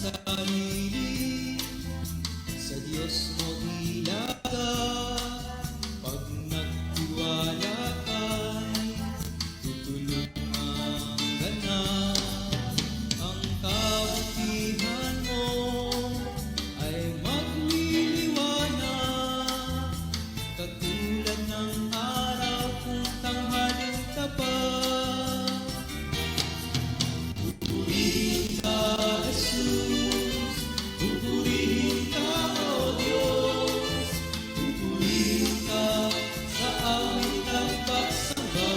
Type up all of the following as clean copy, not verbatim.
sarili, sa Diyos mo ilagay. Pag nagtiwala ka'y tutulog ang ganap. Ang kabutihan mo ay magliliwanag, katulad ng araw kung tanghaling tapat. Pupurihin ka, Jesus. Pupurihin ka, O Diyos. Pupurihin ka sa awit at pagsamba.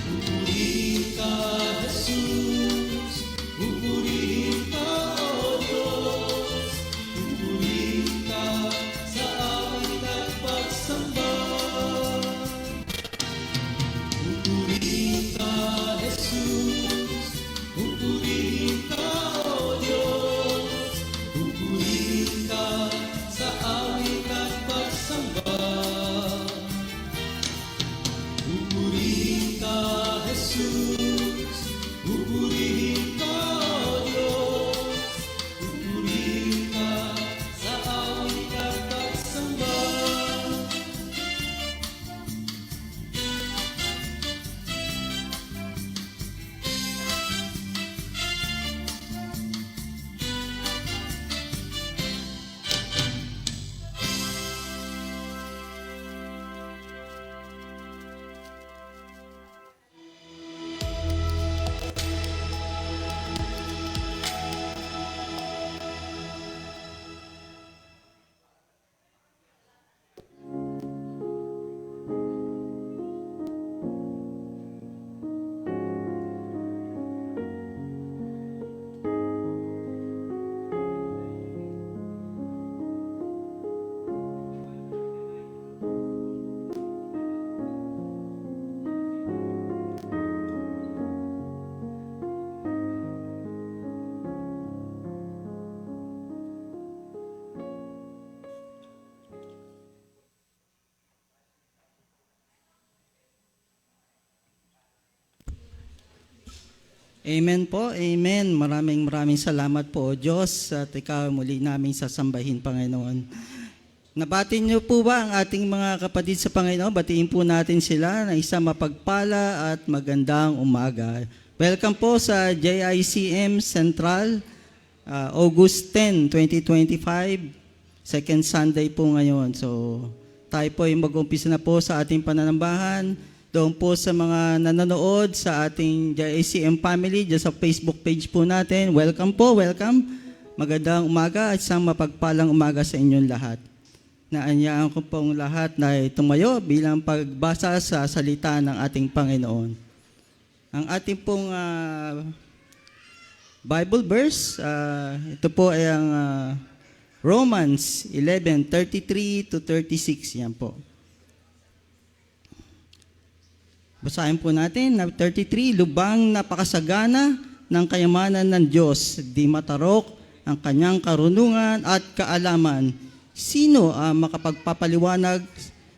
Pupurihin ka, Jesus. Pupurihin ka, O Diyos. Pupurihin ka sa awit at pagsamba. Pupurihin ka, Jesus. Pupurihin ka, O Diyos. Pupurihin ka sa awit at pagsamba. Pupurihin ka, Jesus. Pupurihin ka, O Diyos. Pupurihin ka sa awit at pagsamba. Amen po, amen. Maraming salamat po, O Diyos, at ikaw muli namin sasambahin, Panginoon. Nabati niyo po ba ang ating mga kapatid sa Panginoon? Batiin po natin sila na isang mapagpala at magandang umaga. Welcome po sa JICM Central, August 10, 2025, second Sunday po ngayon. So, tayo po ay mag-umpisa na po sa ating pananambahan. Doon po sa mga nanonood sa ating JICM family, dyan sa Facebook page po natin. Welcome po, welcome. Magandang umaga at isang mapagpalang umaga sa inyong lahat. Naanyaan ko pong lahat na tumayo bilang pagbasa sa salita ng ating Panginoon. Ang ating pong Bible verse, ito po ay ang Romans 11:33 to 36. Yan po. Basahin po natin na 33, lubang napakasagana ng kayamanan ng Diyos, di matarok ang kanyang karunungan at kaalaman. Sino ang makapagpapaliwanag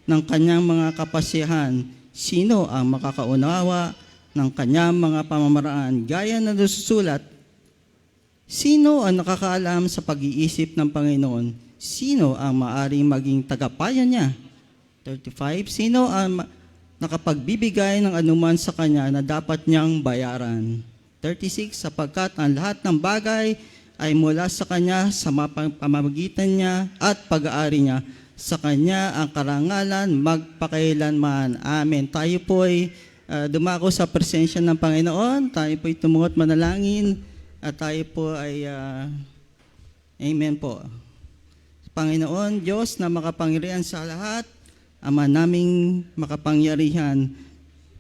ng kanyang mga kapasyahan? Sino ang makakaunawa ng kanyang mga pamamaraan? Gaya na nasusulat, sino ang nakakaalam sa pag-iisip ng Panginoon? Sino ang maaring maging tagapayan niya? 35, sino ang nakapagbibigay ng anuman sa kanya na dapat niyang bayaran? 36, sapagkat ang lahat ng bagay ay mula sa kanya, sa pamamagitan niya at pag-aari niya. Sa kanya ang karangalan magpakailanman. Amen. Tayo po ay dumako sa presensya ng Panginoon. Tayo po ay tumungot manalangin at tayo po ay amen po. Panginoon, Diyos na makapangyarihan sa lahat, Ama naming makapangyarihan,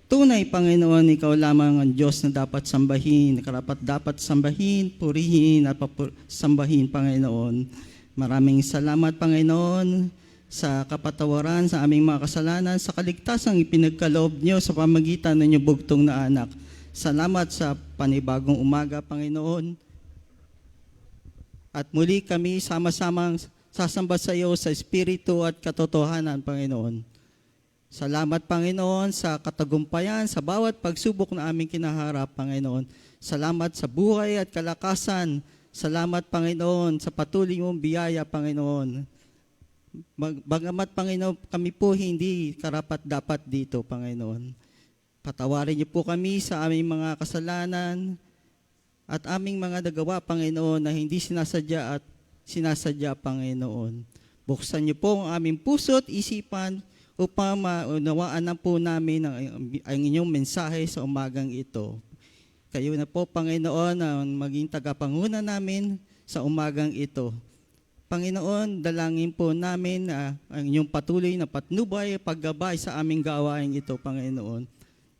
tunay, Panginoon, ikaw lamang ang Diyos na dapat sambahin, karapat dapat sambahin, purihin at sambahin, Panginoon. Maraming salamat, Panginoon, sa kapatawaran sa aming mga kasalanan, sa kaligtasang ipinagkaloob niyo sa pamagitan ng inyong bugtong na anak. Salamat sa panibagong umaga, Panginoon. At muli kami sama-samang sasamba sa iyo sa Espiritu at katotohanan, Panginoon. Salamat, Panginoon, sa katagumpayan, sa bawat pagsubok na aming kinaharap, Panginoon. Salamat sa buhay at kalakasan. Salamat, Panginoon, sa patuloy mong biyaya, Panginoon. Bagamat, Panginoon, kami po hindi karapat-dapat dito, Panginoon. Patawarin niyo po kami sa aming mga kasalanan at aming mga nagawa, Panginoon, na hindi sinasadya at sinasadya, Panginoon. Buksan niyo po ang aming puso at isipan upang maunawaan na po namin ang inyong mensahe sa umagang ito. Kayo na po, Panginoon, ang maging tagapanguna namin sa umagang ito. Panginoon, dalangin po namin ang inyong patuloy na patnubay, paggabay sa aming gawain ito, Panginoon.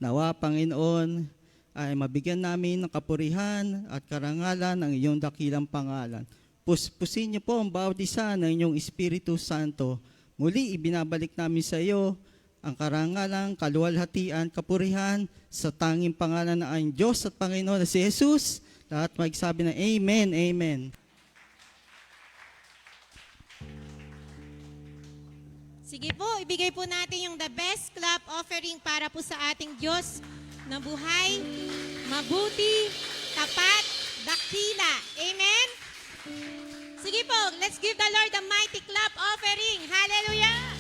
Nawa, Panginoon, ay mabigyan namin ng kapurihan at karangalan ng iyong dakilang pangalan. Puspusin niyo po ang bawat isa ng inyong Espiritu Santo. Muli, ibinabalik namin sa iyo ang karangalan, kaluwalhatian, kapurihan sa tanging pangalan na ang Diyos at Panginoon na si Jesus. Lahat magsabi na Amen, Amen. Sige po, ibigay po natin yung the best clap offering para po sa ating Diyos na buhay, mabuti, tapat, dakila. Amen? Sige po, let's give the Lord a mighty clap offering. Hallelujah!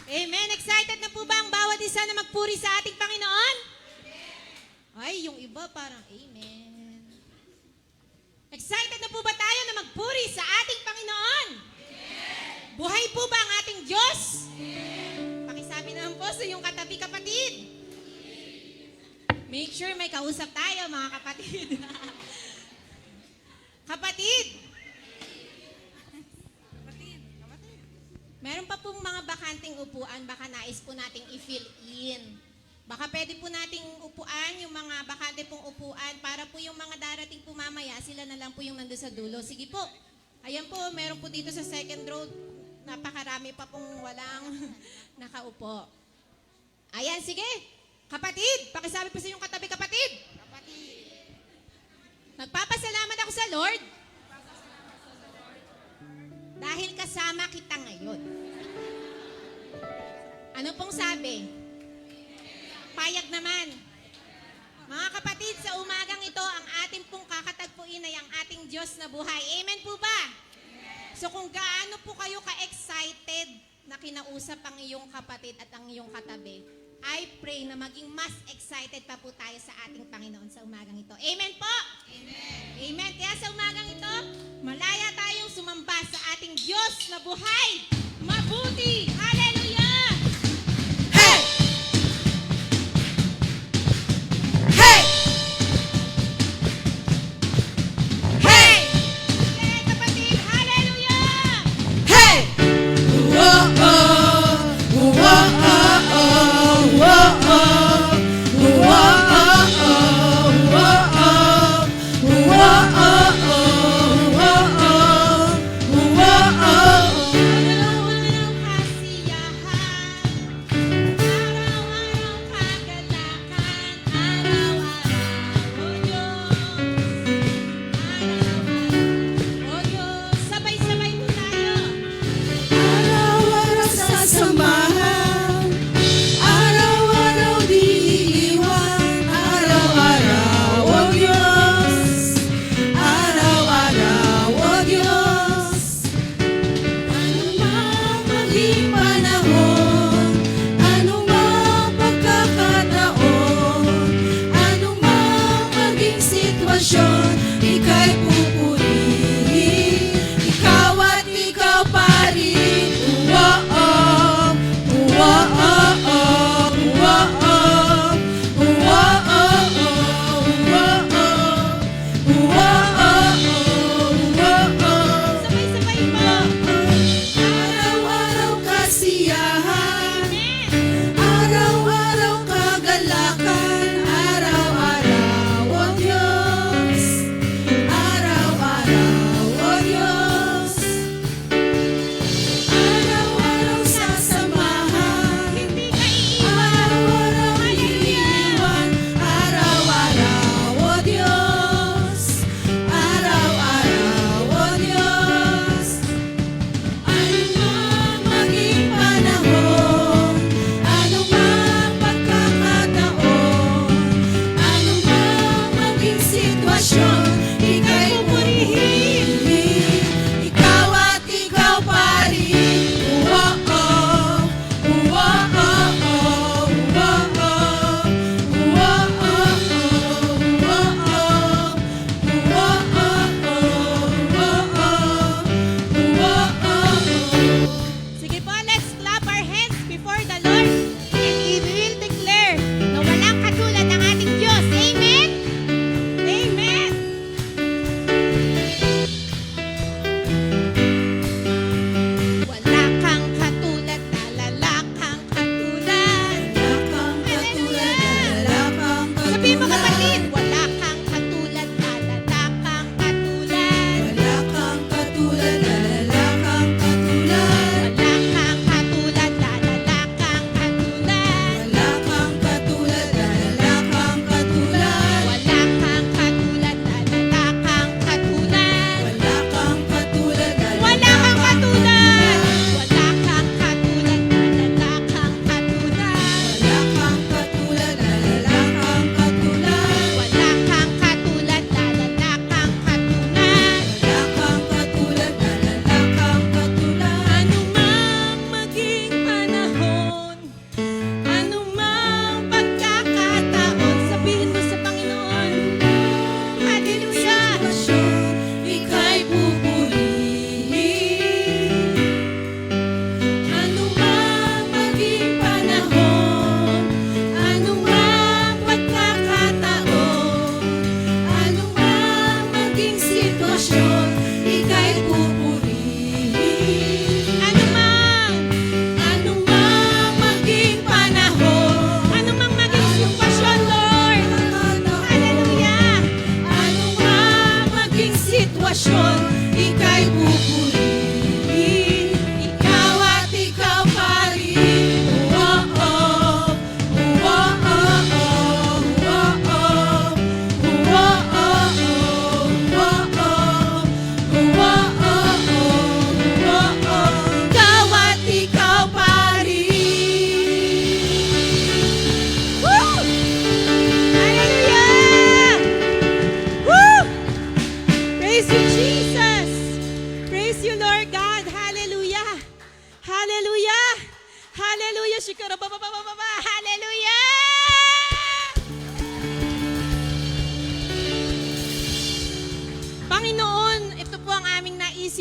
Amen. Excited na po ba ang bawat isa na magpuri sa ating Panginoon? Ay, yung iba parang amen. Excited na po ba tayo na magpuri sa ating Panginoon? Amen. Buhay po ba ang ating Diyos? Amen. Pakisabi naman po sa iyong katabi, kapatid. Make sure may kausap tayo, mga kapatid. Kapatid. Meron pa pong mga bakanting upuan, baka nais po nating i-fill in. Baka pwede po nating upuan, yung mga bakante pong upuan, para po yung mga darating po mamaya, sila na lang po yung nandun sa dulo. Sige po. Ayan po, meron po dito sa second row, napakarami pa pong walang nakaupo. Ayan, sige. Kapatid, pakisabi po sa inyong katabi, kapatid. Kapatid. Nagpapasalamat ako sa Lord. Dahil kasama kita ngayon. Ano pong sabi? Payag naman. Mga kapatid, sa umagang ito, ang ating pong kakatagpuin ay ang ating Diyos na buhay. Amen po ba? Amen. So kung gaano po kayo ka-excited na kinausap ang iyong kapatid at ang iyong katabi, I pray na maging mas excited pa po tayo sa ating Panginoon sa umagang ito. Amen po? Amen. Amen. Kaya sa umagang ito, malaya tayong sumamba sa ating Diyos na buhay. Mabuti. Hallelujah! Hey! Hey! Hey! Hey, kapatid! Hallelujah! Hey!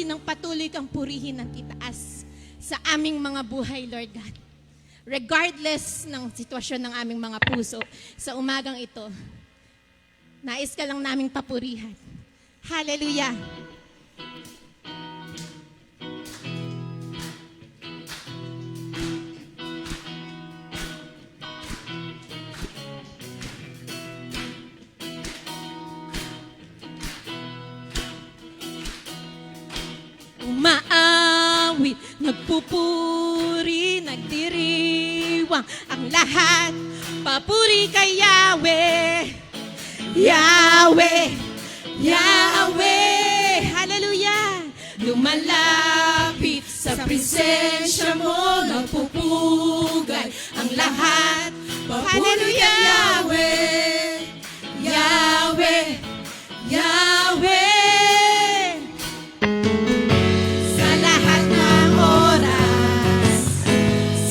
ng patuloy kang purihin ng titaas sa aming mga buhay, Lord God. Regardless ng sitwasyon ng aming mga puso, sa umagang ito, nais ka lang naming papurihan. Hallelujah! Umaawit, nagpupuri, nagdiriwang ang lahat. Papuri kay Yahweh, Yahweh, Yahweh. Hallelujah! Lumalapit sa presensya mo, nagpupugay ang lahat. Papuri kay Yahweh, Yahweh, Yahweh. Sa lahat ng oras,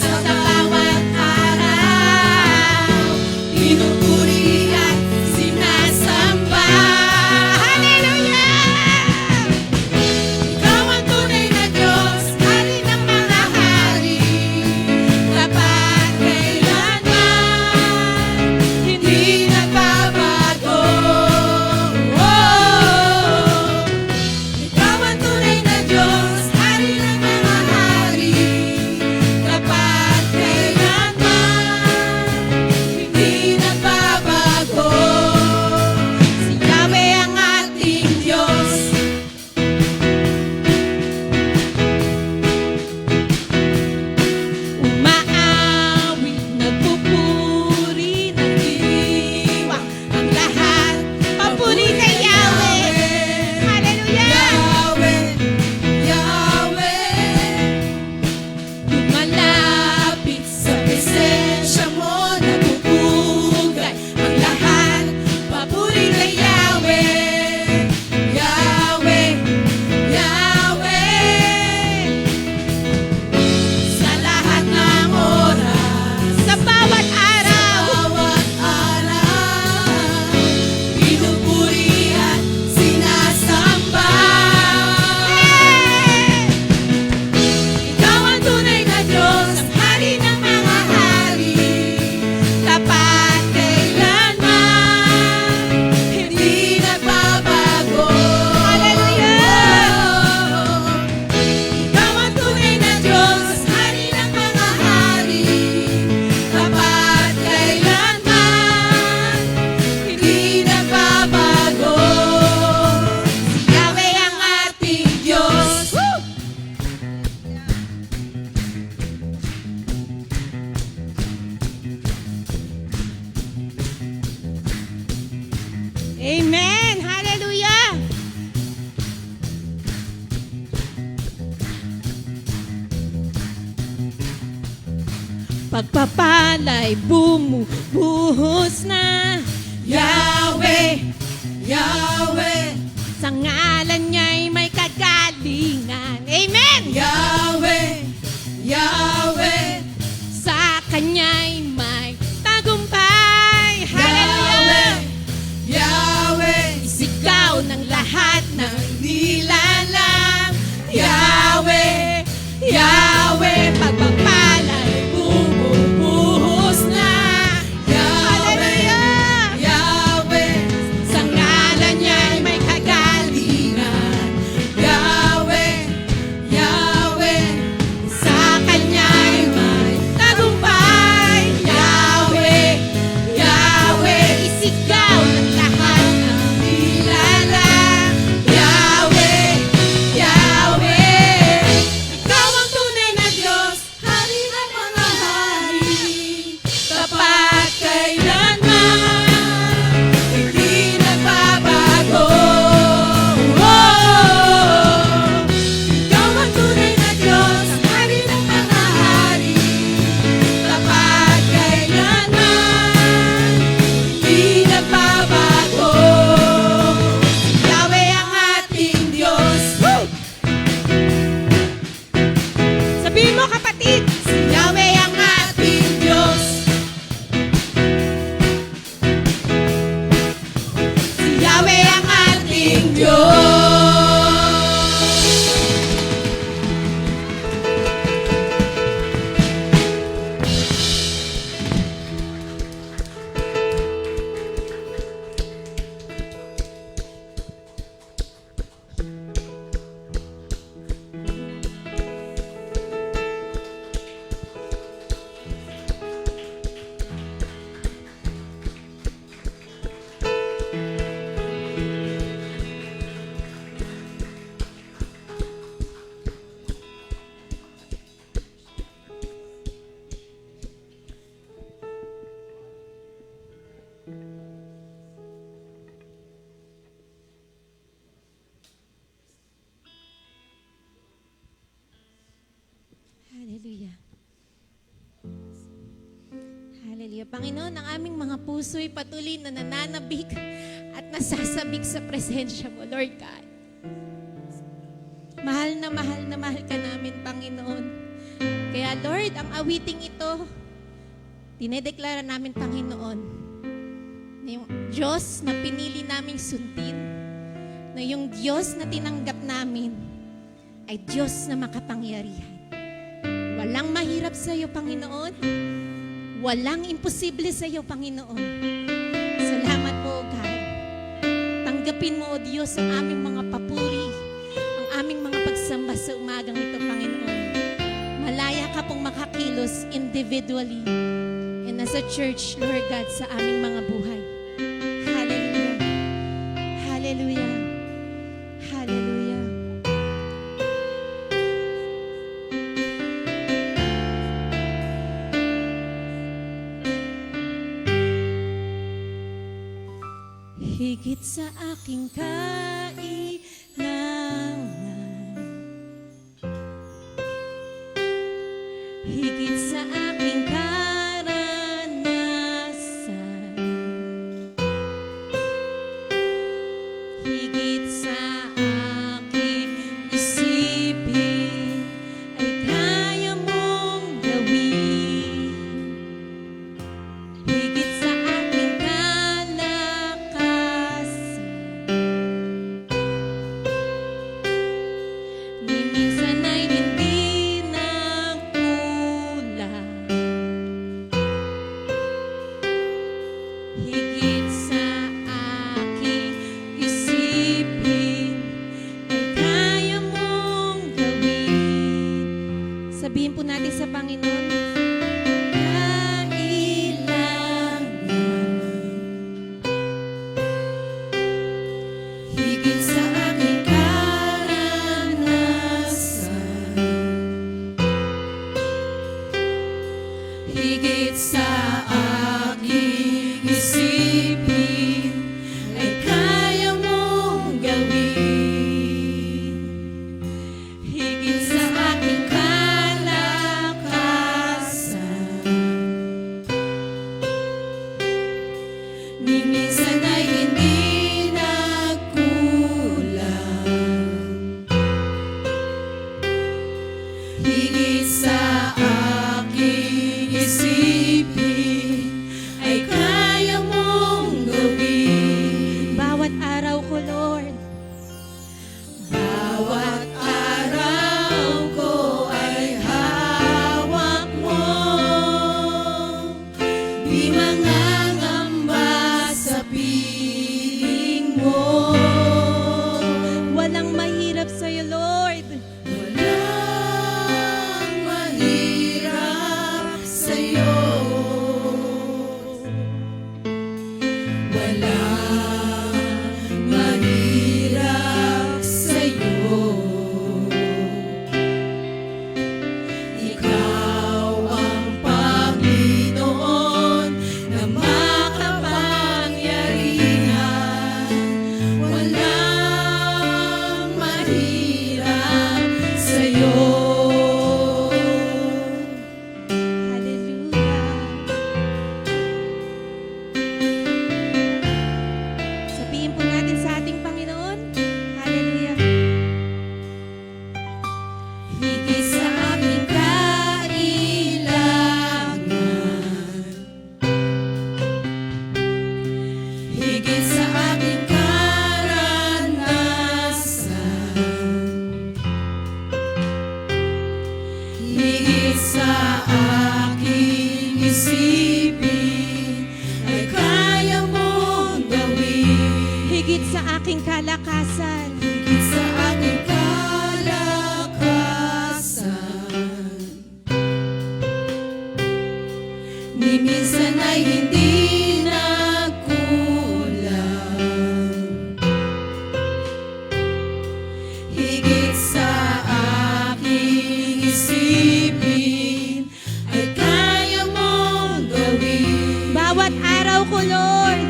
sa bawat araw, pinupuri at sinasamba. Hallelujah! Ikaw ang tunay na Diyos, Hari ng mga hari, tapat kailanman, hindi nagbabago. Ikaw ang tunay na Diyos, Hari ng mga hari, tapat kailanman, hindi nagbabago. Si Yahweh ang ating Diyos. Umaawit, nagpupuri, nagdiriwang ang lahat. Papuri kay Yahweh. Hallelujah! Lumalapit sa presensya mo, nagpupugay ang lahat. Papuri kay Yahweh, Yahweh, Yahweh. Sa lahat ng oras, sa bawat araw, pinupuri at sinasamba. Ikaw ang tunay na Diyos, ang Hari ng mga hari, tapat kailanman, hindi nagbabago. Hallelujah! Ikaw ang tunay na Diyos, Hari ng mga hari, tapat kailanman, hindi nagbabago. Si Yahweh ang ating Diyos. Amen! Hallelujah! Pagpapalay bumubuhos na Yahweh, Yahweh. Sa ngalan niya'y may kagalingan. Amen! Yahweh, Yahweh, Sa kanya'y may tagumpay. Hallelujah! Yahweh, Isigaw ng lahat ng nilalang. Yahweh, Yahweh, pagpapalay bumubuhos na. Hallelujah! Yahweh, Sa ngalan niya'y may kagalingan. Yahweh, Yahweh, Sa kanya'y may tagumpay. Yahweh, Yahweh, isigaw ng lahat ng nilalang. Yahweh, Yahweh, ikaw ang tunay na Diyos, Hallelujah. Panginoon, ang aming mga puso'y patuloy na nananabik at nasasabik sa presensya mo, Lord God. Mahal na mahal ka namin, Panginoon. Kaya Lord, ang awiting ito, dinedeklara namin, Panginoon, na yung Diyos na pinili naming sundin, na yung Diyos na tinanggap namin, ay Diyos na makapangyarihan. Walang mahirap sa iyo, Panginoon. Walang imposible sa iyo, Panginoon. Salamat po, God. Tanggapin mo, O Diyos, ang aming mga papuri, ang aming mga pagsamba sa umagang ito, Panginoon. Malaya ka pong makakilos individually and as a church, Lord God, sa aming mga buhay. Hallelujah. Hallelujah. Hallelujah. Higit sa aking kailangan, higit sa aking karanasan, higit sa aking isipin, ay kaya mong gawin. Higit sa aking kalakasan, ni minsan ay hindi nagkulang. Higit sa aking isipin, ay kaya mong gawin. Sabihin po natin sa Panginoon, kailangan. Higit sa aking karanasan, higit sa aking isipin, ay kaya mong gawin. Higit sa aking kalakasan, ni minsan ay hindi nagkulang. Higit sa aking isipin, ay kaya mong gawin. Bawat araw ko, Lord, bawat araw ko ay hawak mo. Di mangangamba sa piling mo. Walang mahirap sa'yo, Lord. Walang mahirap sa'yo. Walang mahirap sa'yo. Ikaw ang Panginoon na makapangyarihan. Walang mahirap sa'yo. Hallelujah. Sabihin po natin sa ating Panginoon, hallelujah. Higit sa aking kailangan, higit sa aking karanasan, higit sa aking isipin, ay kaya mong gawin. Higit sa aking kalakasan, higit sa aking kalakasan, ni minsan ay hindi nagkulang. Higit sa aking isipin, ay kaya mong gawin. Bawat araw ko, Lord,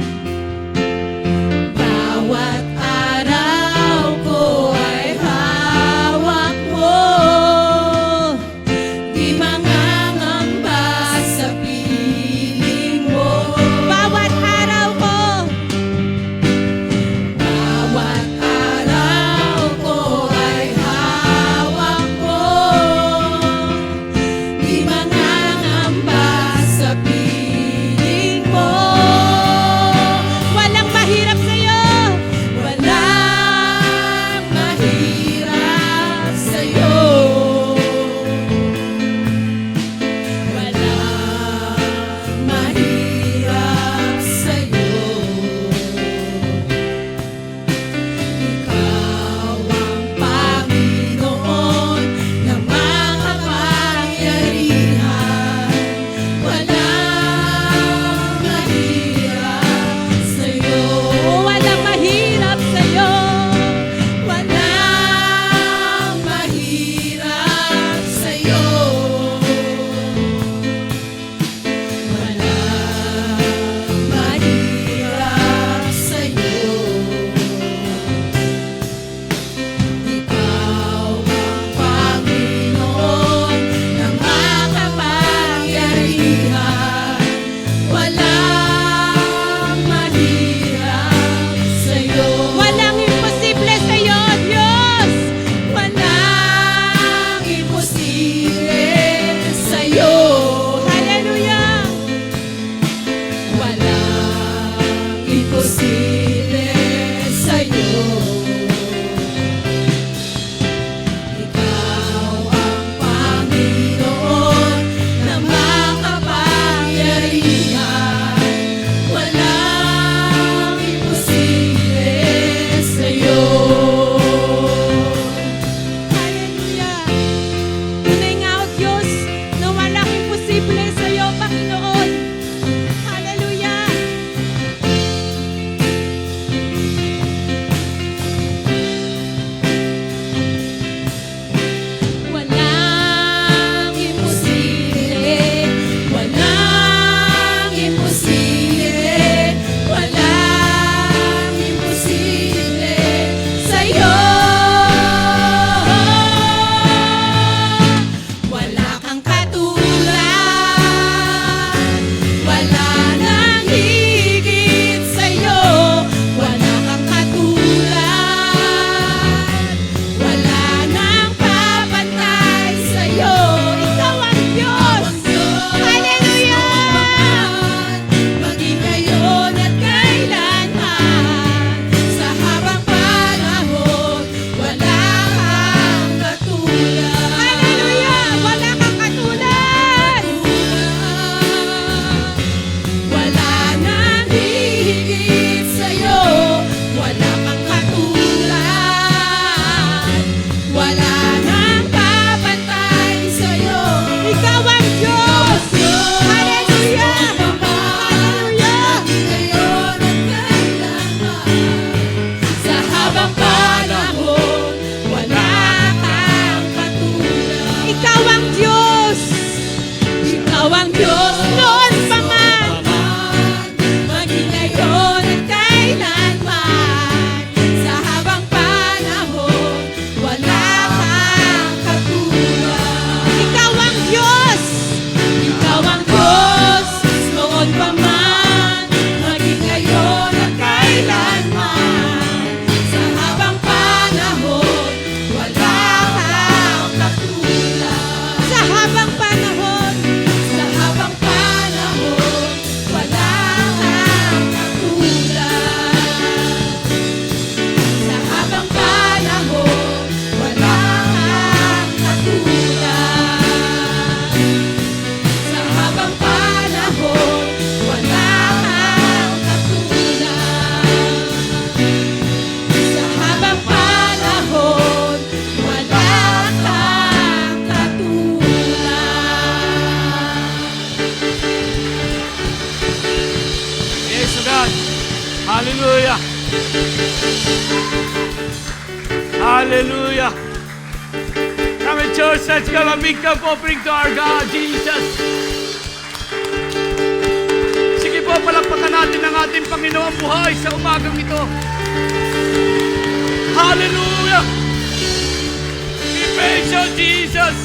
bawat araw ko ay hawak mo. Di mangangamba sa piling Hallelujah. Hallelujah. Come on, church, let's give a big cup offering to our God, Jesus. Sige po, palakpakan natin ang ating Panginoong buhay sa umagang ito. Hallelujah. We praise you, Jesus.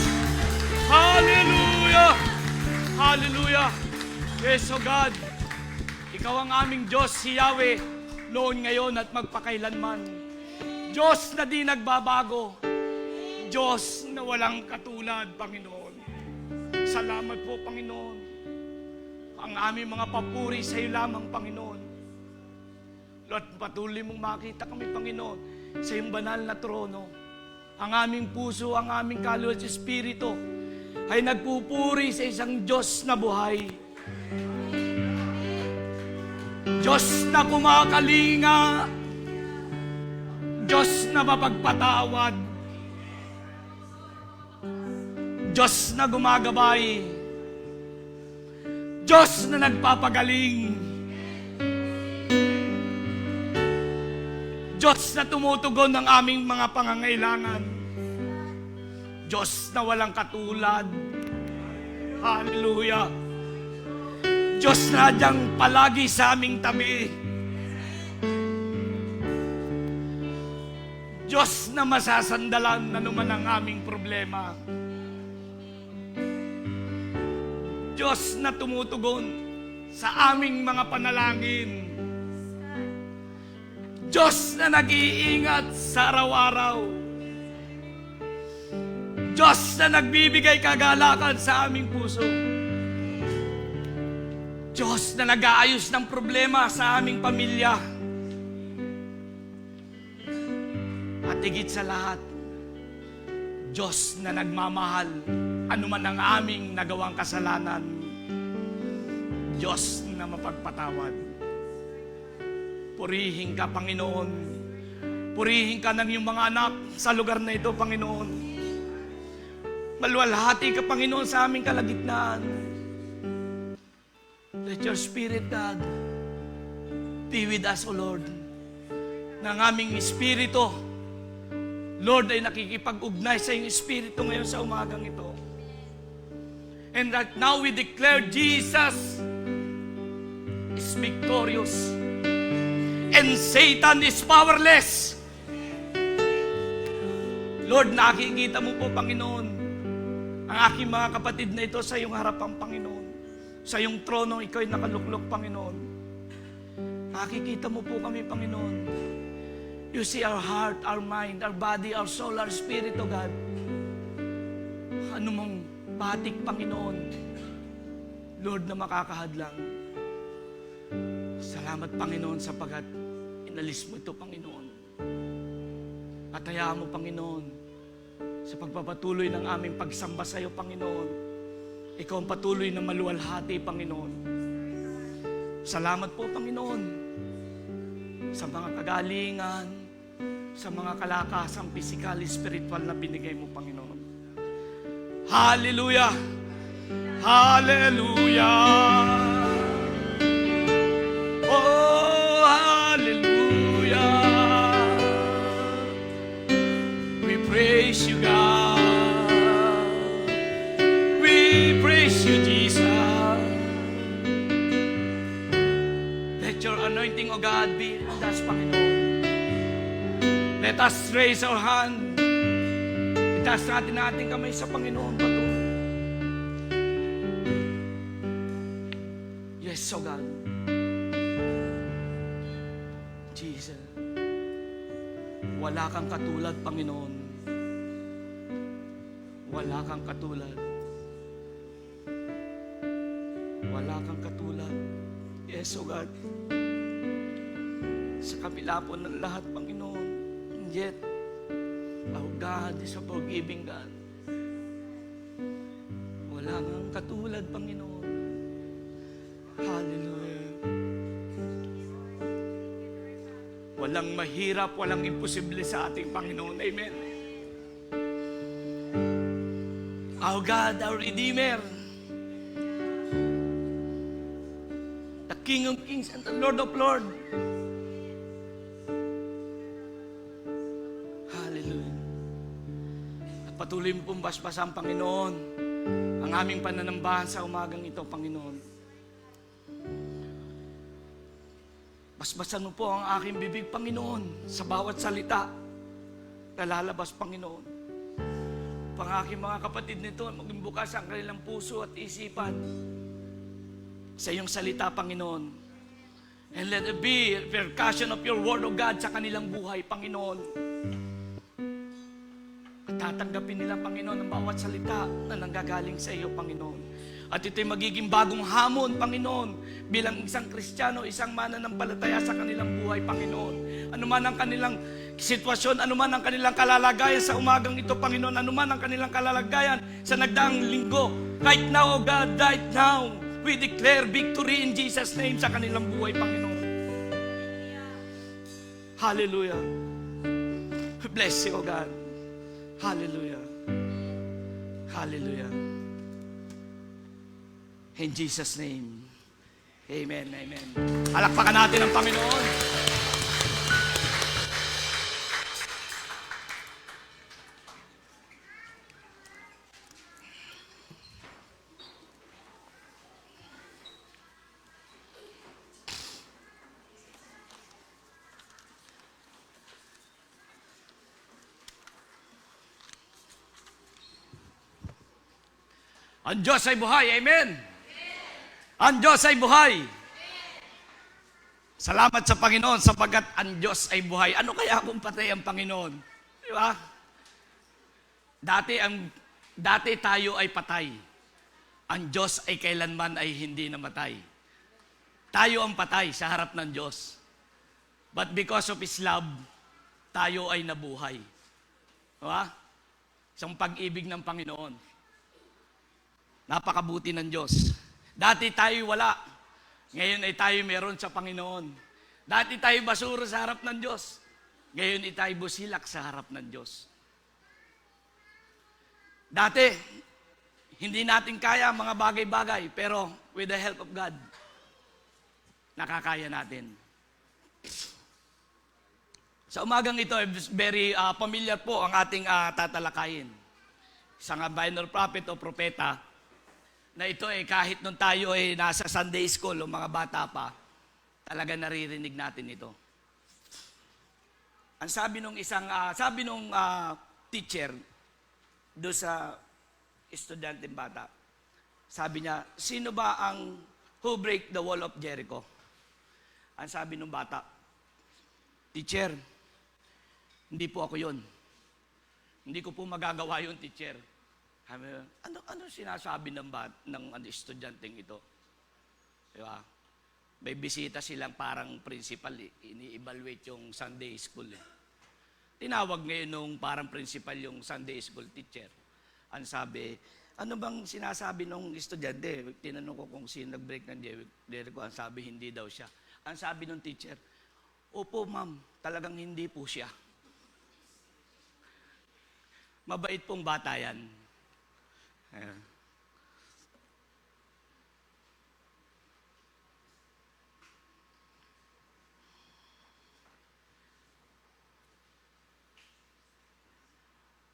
Hallelujah. Hallelujah. Yes, oh God. Ikaw ang aming Diyos, si Yahweh, noon, ngayon, at magpakailanman. Diyos na di nagbabago. Diyos na walang katulad, Panginoon. Salamat po, Panginoon. Ang aming mga papuri sa iyo lamang, Panginoon. Lord, patuloy mong makita kami, Panginoon, sa iyong banal na trono. Ang aming puso, ang aming kaluluwa at espiritu ay nagpupuri sa isang Diyos na buhay. Diyos na kumakalinga, Diyos na mapagpatawad, Diyos na gumagabay, Diyos na nagpapagaling, Diyos na tumutugon ng aming mga pangangailangan, Diyos na walang katulad. Hallelujah. Diyos na diyang palagi sa aming tabi. Diyos na masasandalan na naman ang aming problema. Diyos na tumutugon sa aming mga panalangin. Diyos na nag-iingat sa araw-araw. Diyos na nagbibigay kagalakan sa aming puso. Diyos na nag-aayos ng problema sa aming pamilya. At higit sa lahat, Diyos na nagmamahal anuman ang aming nagawang kasalanan. Diyos na mapagpatawad. Purihin ka, Panginoon. Purihin ka ng iyong mga anak sa lugar na ito, Panginoon. Maluwalhati ka, Panginoon, sa aming kalagitnaan. Let your Spirit, God, be with us, O Lord. Nang aming espiritu, Lord, ay nakikipag-ugnay sa iyong espiritu ngayon sa umagang ito. And right now we declare Jesus is victorious. And Satan is powerless. Lord, nakikita mo po, Panginoon, ang aking mga kapatid na ito sa iyong harapan, Panginoon. Sa iyong trono, ikaw ay nakaluklok, Panginoon. Nakikita mo po kami, Panginoon. You see our heart, our mind, our body, our soul, our spirit, O God. Ano mong batik, Panginoon, Lord, na makakahadlang. Salamat, Panginoon, sapagat inalis mo ito, Panginoon. At hayaan mo, Panginoon, sa pagpapatuloy ng aming pagsamba sa iyo, Panginoon, ikaw ang patuloy na maluwalhati, Panginoon. Salamat po, Panginoon, sa mga kagalingan, sa mga kalakasang pisikal, spiritual na binigay mo, Panginoon. Hallelujah! Hallelujah! Oh, hallelujah! We praise you, God. We praise you, Jesus. Let your anointing, O God, be with us, Panginoon. Let us raise our hand. Itaas natin ating kamay sa Panginoon, patuloy. Yes, O God. Jesus. Wala kang katulad, Panginoon. Wala kang katulad. Wala kang katulad. Yes, O God. Sa kabila po ng lahat, Panginoon. And yet, our God is a forgiving God. Wala kang katulad, Panginoon. Hallelujah. Walang mahirap, walang imposible sa ating Panginoon. Amen. Our God, our Redeemer, the King of Kings and the Lord of Lords, Patuloy mo pong basbasan, Panginoon, ang aming pananambahan sa umagang ito, Panginoon. Basbasan mo po ang aking bibig, Panginoon, sa bawat salita na lalabas, Panginoon. Pang aking mga kapatid nito, maging bukas ang kanilang puso at isipan sa iyong salita, Panginoon. And let it be a percussion of your word, O God, sa kanilang buhay, Panginoon. At tatanggapin nila, Panginoon, ang bawat salita na nanggagaling sa iyo, Panginoon. At ito'y magiging bagong hamon, Panginoon, bilang isang Kristiyano, isang mananampalataya sa kanilang buhay, Panginoon. Ano man ang kanilang sitwasyon, ano man ang kanilang kalalagayan sa umagang ito, Panginoon, ano man ang kanilang kalalagayan sa nagdaang linggo. Right now, O God, right now, we declare victory in Jesus' name sa kanilang buhay, Panginoon. Hallelujah. We bless you, O God. Hallelujah. Hallelujah. In Jesus' name. Amen, amen. Palakpakan natin ang Panginoon. Ang Diyos ay buhay. Amen. Ang Diyos ay buhay. Salamat sa Panginoon sapagkat ang Diyos ay buhay. Ano kaya kung patay ang Panginoon? Di ba? Dati tayo ay patay. Ang Diyos ay kailanman ay hindi namatay. Tayo ang patay sa harap ng Diyos. But because of His love, tayo ay nabuhay. Di ba? Isang pag-ibig ng Panginoon. Napakabuti ng Diyos. Dati tayo wala. Ngayon ay tayo meron sa Panginoon. Dati tayo basura sa harap ng Diyos. Ngayon ay tayo busilak sa harap ng Diyos. Dati, hindi natin kaya mga bagay-bagay, pero with the help of God, nakakaya natin. Sa umagang ito, very familiar po ang ating tatalakayin. Isang minor prophet o propeta, na ito kahit nung tayo nasa Sunday school o mga bata pa, talaga naririnig natin ito. Ang sabi nung teacher do sa estudyanteng bata, sabi niya, sino ba ang who break the wall of Jericho? Ang sabi nung bata, teacher, hindi po ako yun. Hindi ko po magagawa yun, teacher. Ano sinasabi ng estudyanteng ito? Diba? May bisita silang parang principal, ini-evaluate yung Sunday school. Tinawag ngayon nung parang principal yung Sunday school teacher. Ang sabi, ano bang sinasabi ng estudyante? Tinanong ko kung sino nag-break ng Jericho. Ang sabi, hindi daw siya. Ang sabi ng teacher, opo ma'am, talagang hindi po siya. Mabait pong bata yan.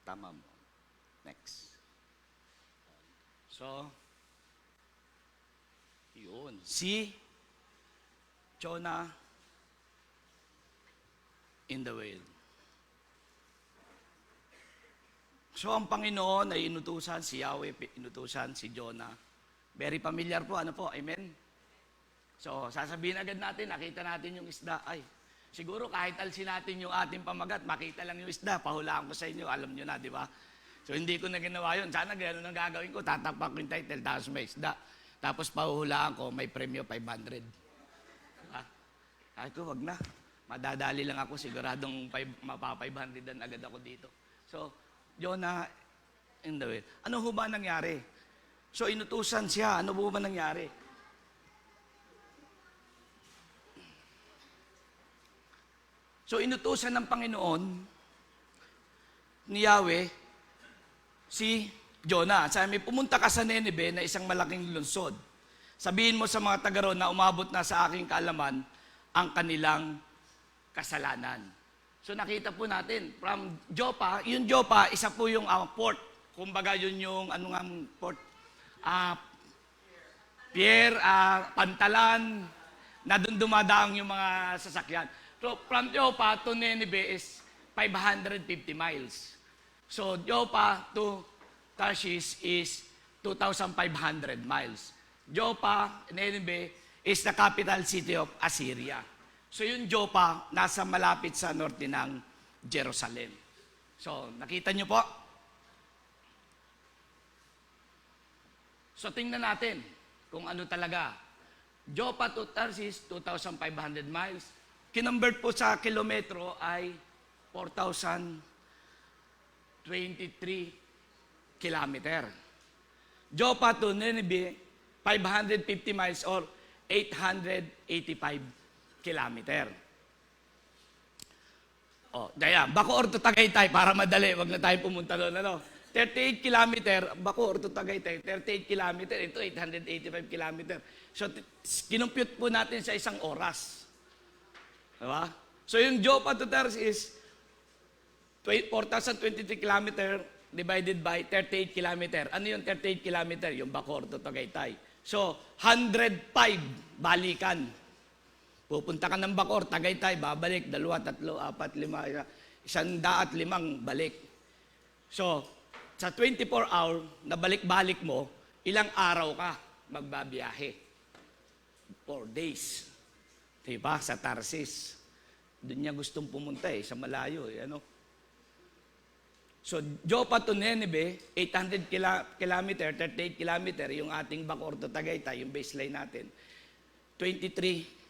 Tama mo. Next. So, yun. Si Jonah in the whale. So, ang Panginoon ay inutusan, si Yahweh, inutusan si Jonah. Very familiar po, ano po, amen? So, sasabihin agad natin, nakita natin yung isda. Ay, siguro kahit alsin natin yung ating pamagat, makita lang yung isda, pahulaan ko sa inyo, alam nyo na, di ba? So, hindi ko na ginawa yun. Sana gano'n ang gagawin ko, tatapak ko yung title, tapos may isda. Tapos pahulaan ko, may premyo 500. Diba? Ay ko, wag na. Madadali lang ako, siguradong mapa 500 agad ako dito. So, Jonah in the whale. Ano ho ba nangyari? So, inutusan siya. Ano ba nangyari? So, inutusan ng Panginoon ni Yahweh si Jonah. Sabi, pumunta ka sa Nineveh na isang malaking lungsod. Sabihin mo sa mga taga roon na umabot na sa aking kaalaman ang kanilang kasalanan. So nakita po natin, from Joppa, yung Joppa, isa po yung port. Kumbaga yun yung, ano nga port? Pier, Pantalan, na doon dumadaang yung mga sasakyan. So from Joppa to Nineveh is 550 miles. So Joppa to Tarshish is 2,500 miles. Joppa, Nineveh, is the capital city of Assyria. So yung Joppa, nasa malapit sa norte ng Jerusalem. So, nakita nyo po? So, tingnan natin kung ano talaga. Joppa to Tarsis, 2,500 miles. Kinonvert po sa kilometro ay 4,023 kilometer. Joppa to Nineveh, 550 miles or 885 kilometer. Kaya, Bacoor to Tagaytay, para madali, wag na tayo pumunta doon. 38 kilometer, Bacoor to Tagaytay, 38 kilometer, ito 885 kilometer. So, kinumpute po natin sa isang oras. Diba? So, yung Joppa to Tarsis is 4,023 kilometer divided by 38 kilometer. Ano yung 38 kilometer? Yung Bacoor to Tagaytay. So, 105 balikan. Pupunta ka ng Bacoor, Tagaytay, babalik, 2, 3, 4, 5, 105 balik. So, sa 24 hour na balik-balik mo, ilang araw ka magbabiyahe? 4 days. Diba? Sa Tarsis. Doon niya gustong pumunta sa malayo. Ano? So, Joppa to Nineveh, 800 kilometer, 38 kilometer, yung ating Bacoor to Tagaytay, yung baseline natin, 23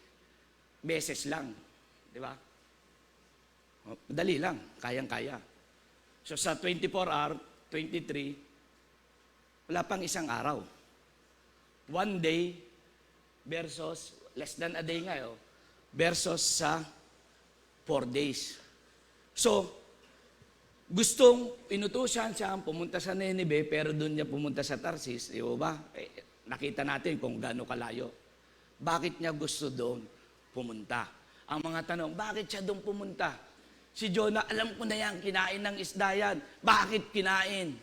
beses lang. Di ba? Madali lang. Kayang-kaya. So, sa 24 hour, 23, wala pang isang araw. 1 day versus, less than a day nga, versus sa 4 days. So, gustong inutusan siya pumunta sa Nineveh, pero doon niya pumunta sa Tarsis. Di ba? Nakita natin kung gaano kalayo. Bakit niya gusto doon pumunta? Ang mga tanong, bakit siya doon pumunta? Si Jonah, alam ko na yan, kinain ng isda yan. Bakit kinain?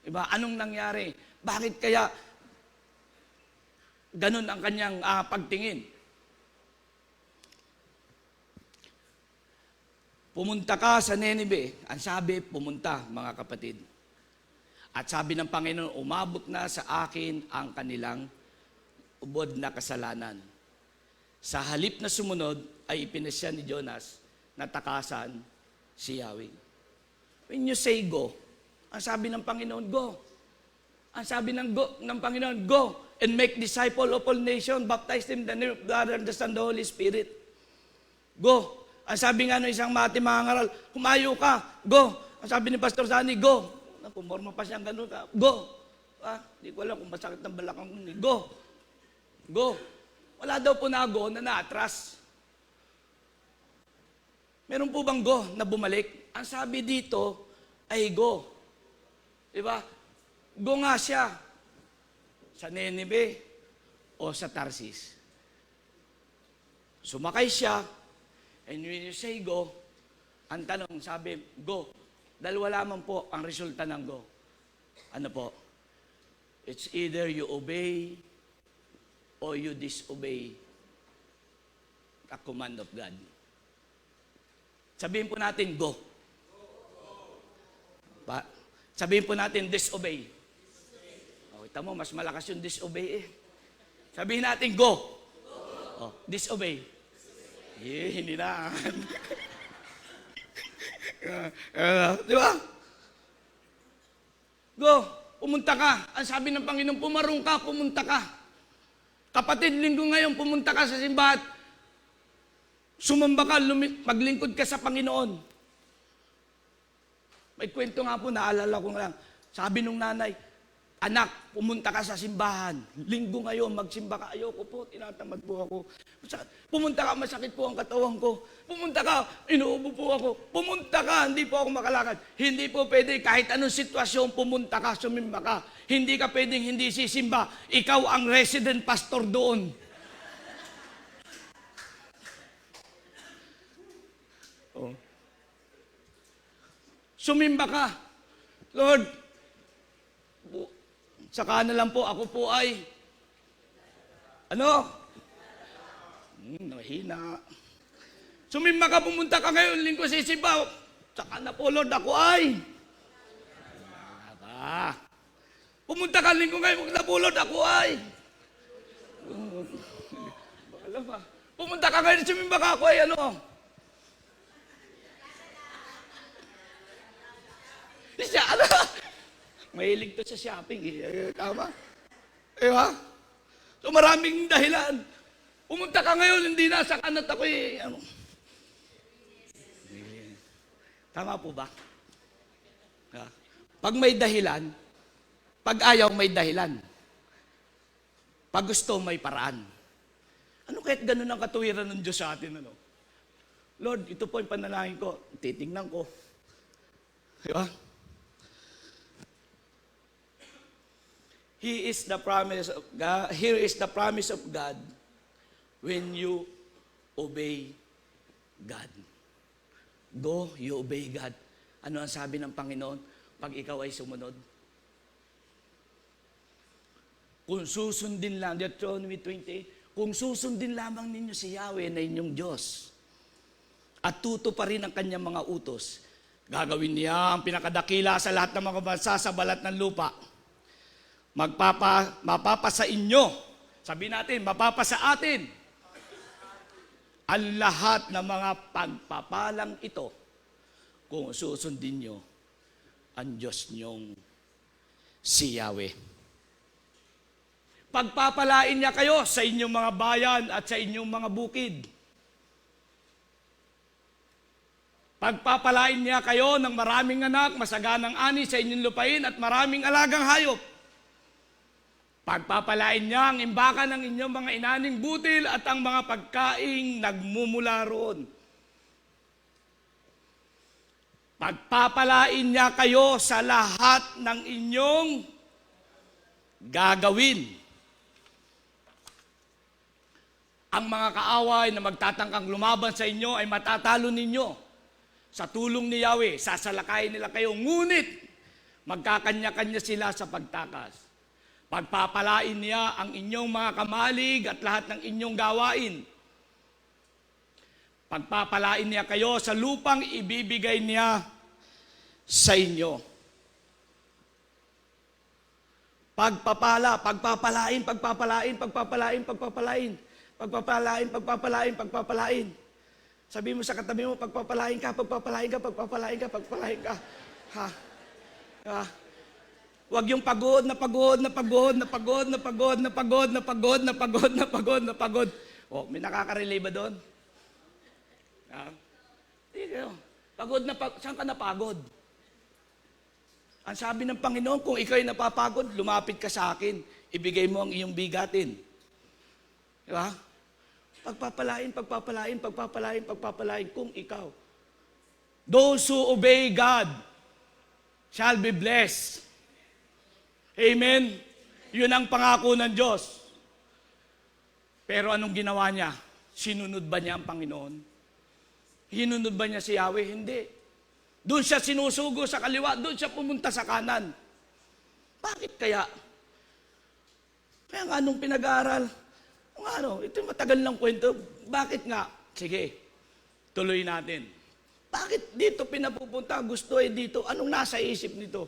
Diba? Anong nangyari? Bakit kaya ganun ang kanyang pagtingin? Pumunta ka sa Nineveh. Ang sabi, pumunta, mga kapatid. At sabi ng Panginoon, umabot na sa akin ang kanilang ubod na kasalanan. Sa halip na sumunod, ay ipinasya ni Jonas na takasan si Yahweh. When you say go, ang sabi ng Panginoon, go. Ang sabi ng Panginoon, go and make disciple of all nations, baptize them in the name of the Father and the Son and the Holy Spirit. Go. Ang sabi nga ng isang mga ngaral, humayo ka, go. Ang sabi ni Pastor Sani, go. Pumorma pa siyang ganun ka, go. Hindi ko alam kung masakit ng balakang ko. Go. Go. Wala daw po na go na naatras. Meron po bang go na bumalik? Ang sabi dito ay go. Diba? Go nga siya sa Nineveh o sa Tarsis. Sumakay siya, and when you say go, ang tanong, sabi, go. Dalawa lamang po ang resulta ng go. Ano po? It's either you obey or you disobey the command of God. Sabihin po natin, go. Sabihin po natin, disobey. Kita mo, mas malakas yung disobey Sabihin natin, go. Disobey. Hindi na. Di ba? Go. Pumunta ka. Ang sabi ng Panginoon, pumarong ka, pumunta ka. Kapatid, linggo ngayon, pumunta ka sa simbahan. Sumamba ka, maglingkod ka sa Panginoon. May kwento nga po, naalala ko lang. Sabi nung nanay, anak, pumunta ka sa simbahan. Linggo ngayon, magsimba ka. Ayoko po, tinatamad po ako. Pumunta ka, masakit po ang katawan ko. Pumunta ka, inuubo po ako. Pumunta ka, hindi po ako makalakad. Hindi po pwede, kahit anong sitwasyon, pumunta ka, sumimba ka. Hindi ka pwedeng hindi sisimba. Ikaw ang resident pastor doon. Sumimba ka. Lord, saka na lang po, ako po ay, mahina. Sumimba ka, pumunta ka ngayon, linggo sa isimba. Saka na po, Lord, ako ay, pumunta ka linggo ngayon, na po, Lord, ako ay, pumunta ka ngayon, sumimba ka, ako ay, siya, mahilig to sa shopping, tama? Ha? So maraming dahilan. Pumunta ka ngayon, hindi nasa kanat ako Tama po ba? Ha? Pag may dahilan, pag ayaw may dahilan. Pag gusto may paraan. Ano kahit ganun ang katuwiran ng Diyos sa atin, Lord, ito po yung panalangin ko. Titingnan ko. Diba? Here is the promise of God when you obey God. Go, you obey God. Ano ang sabi ng Panginoon pag ikaw ay sumunod? Kung susundin lang, Deuteronomy 28, kung susundin lamang ninyo si Yahweh na inyong Diyos at tutuparin ang kanyang mga utos, gagawin niya ang pinakadakila sa lahat ng mga bansa sa balat ng lupa. Mapapasa inyo, sabi natin, mapapasa atin ang lahat ng mga pagpapalang ito kung susundin nyo ang Diyos nyong si Yahweh. Pagpapalain niya kayo sa inyong mga bayan at sa inyong mga bukid. Pagpapalain niya kayo ng maraming anak, masaganang ani sa inyong lupain at maraming alagang hayop. Pagpapalain niya ang imbakan ng inyong mga inaning butil at ang mga pagkaing nagmumula roon. Pagpapalain niya kayo sa lahat ng inyong gagawin. Ang mga kaaway na magtatangkang lumaban sa inyo ay matatalo ninyo. Sa tulong ni Yahweh, sasalakayin nila kayo, ngunit magkakanya-kanya sila sa pagtakas. Pagpapalain niya ang inyong mga kamalig at lahat ng inyong gawain. Pagpapalain niya kayo sa lupang ibibigay niya sa inyo. Pagpapalain. Sabi mo sa katabi mo, pagpapalain ka. Ha? Huwag yung pagod. Oh, may nakaka-relate ba doon? Saan ka napagod? Ang sabi ng Panginoon, kung ikaw ay napapagod, lumapit ka sa akin, ibigay mo ang iyong bigatin. Di ba? Pagpapalain kung ikaw. Those who obey God shall be blessed. Amen? Yun ang pangako ng Diyos. Pero anong ginawa niya? Sinunod ba niya ang Panginoon? Hinunod ba niya si Yahweh? Hindi. Doon siya sinusugo sa kaliwa, doon siya pumunta sa kanan. Bakit kaya? Kaya nga nung pinag-aaral, ito matagal ng kwento. Bakit nga? Sige, tuloy natin. Bakit dito pinapupunta? Gusto dito. Anong nasa isip nito?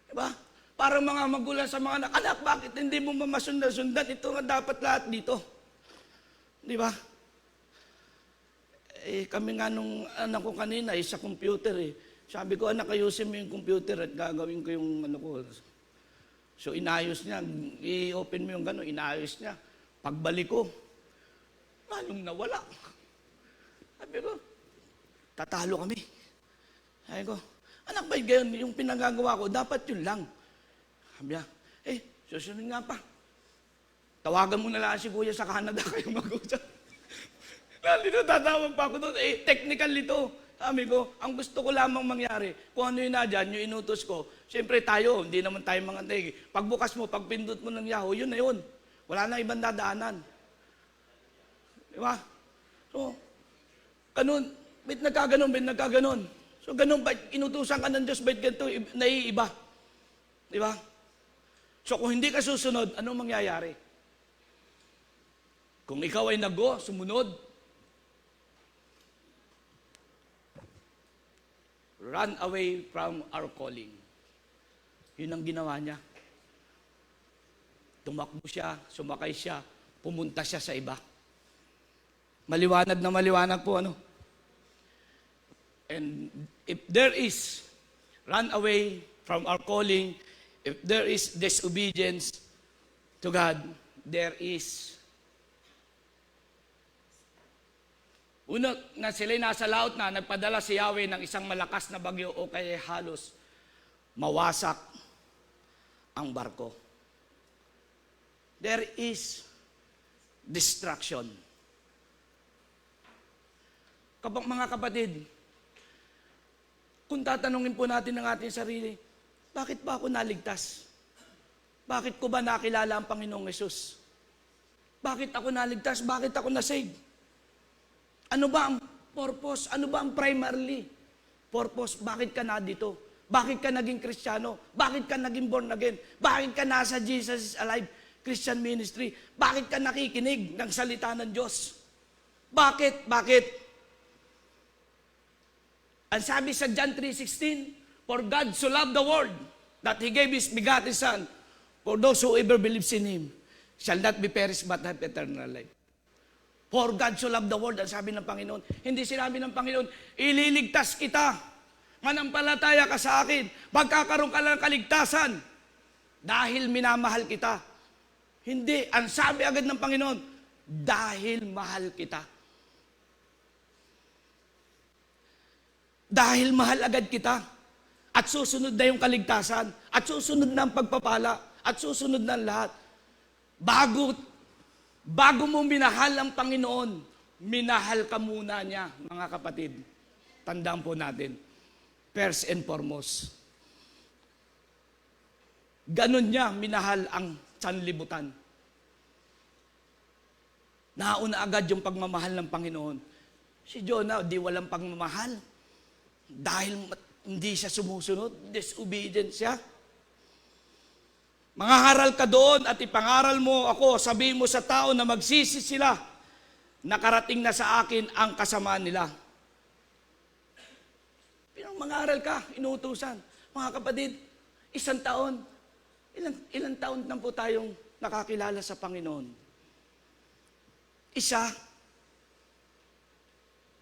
Diba? Para mga magulang sa mga anak, bakit hindi mo mamasundan-sundan? Ito nga dapat lahat dito. Diba? Kami nga nung anak ko kanina, sa computer Sabi ko, anak, ayusin mo yung computer at gagawin ko yung ko. So inayos niya, i-open mo yung gano'n, inayos niya. Pagbalik ko, lalong nawala. Sabi ko, tatalo kami. Sabi ko, anak ba yung pinagagawa ko, dapat yun lang. Sabi niya, susunod nga pa. Tawagan mo na lang si Kuya sa Canada kayo mag-usap. Dito tatawag pa ako doon. Technical ito. Sabi ko, ang gusto ko lamang mangyari, kung ano yun na dyan, yung inutos ko, siyempre tayo, hindi naman tayo mga tegi. Pagbukas mo, pagpindot mo ng Yahoo, yun na yun. Wala na ibang dadaanan. Di ba? So, ganun. Ba't nagkaganon? So ganun ba, inutusan ka ng Diyos, ba't ganito, naiiba? Di ba? So kung hindi ka susunod, anong mangyayari? Kung ikaw ay sumunod, run away from our calling. Yun ang ginawa niya. Tumakbo siya, sumakay siya, pumunta siya sa iba. Maliwanag na maliwanag po, ano? And if there is run away from our calling, if there is disobedience to God, there is una na sila'y nasa laot na, nagpadala si Yahweh ng isang malakas na bagyo o kaya halos mawasak ang barko. There is destruction. Mga kapatid, kung tatanungin po natin ng ating sarili, bakit ba ako naligtas? Bakit ko ba nakilala ang Panginoong Yesus? Bakit ako naligtas? Bakit ako nasave? Ano ba ang purpose? Ano ba ang primarily purpose? Bakit ka na dito? Bakit ka naging Kristiyano? Bakit ka naging born again? Bakit ka nasa Jesus is Alive Christian Ministry? Bakit ka nakikinig ng salita ng Diyos? Bakit? Bakit? Ang sabi sa John 3:16, for God so loved the world that He gave His begotten Son, for those who ever believes in Him shall not be perished but have eternal life. For God so loved the world, ang sabi ng Panginoon. Hindi sinabi ng Panginoon, ililigtas kita, manampalataya ka sa akin, magkakaroon ka ng kaligtasan dahil minamahal kita. Hindi, ang sabi agad ng Panginoon, dahil mahal kita. Dahil mahal agad kita. At susunod na yung kaligtasan. At susunod na ang pagpapala. At susunod na ang lahat. Bago mo minahal ang Panginoon, minahal ka muna niya, mga kapatid. Tandaan po natin. First and foremost. Ganon niya minahal ang sanlibutan. Nauna agad yung pagmamahal ng Panginoon. Si Jonah, di walang pagmamahal. Dahil hindi siya sumusunod, disobedient siya. Mangaharal ka doon at ipangaral mo ako, sabihin mo sa tao na magsisi sila, nakarating na sa akin ang kasamaan nila. Mangaral ka, inuutusan. Mga kapatid, isang taon, ilang taon na po tayong nakakilala sa Panginoon? Isa,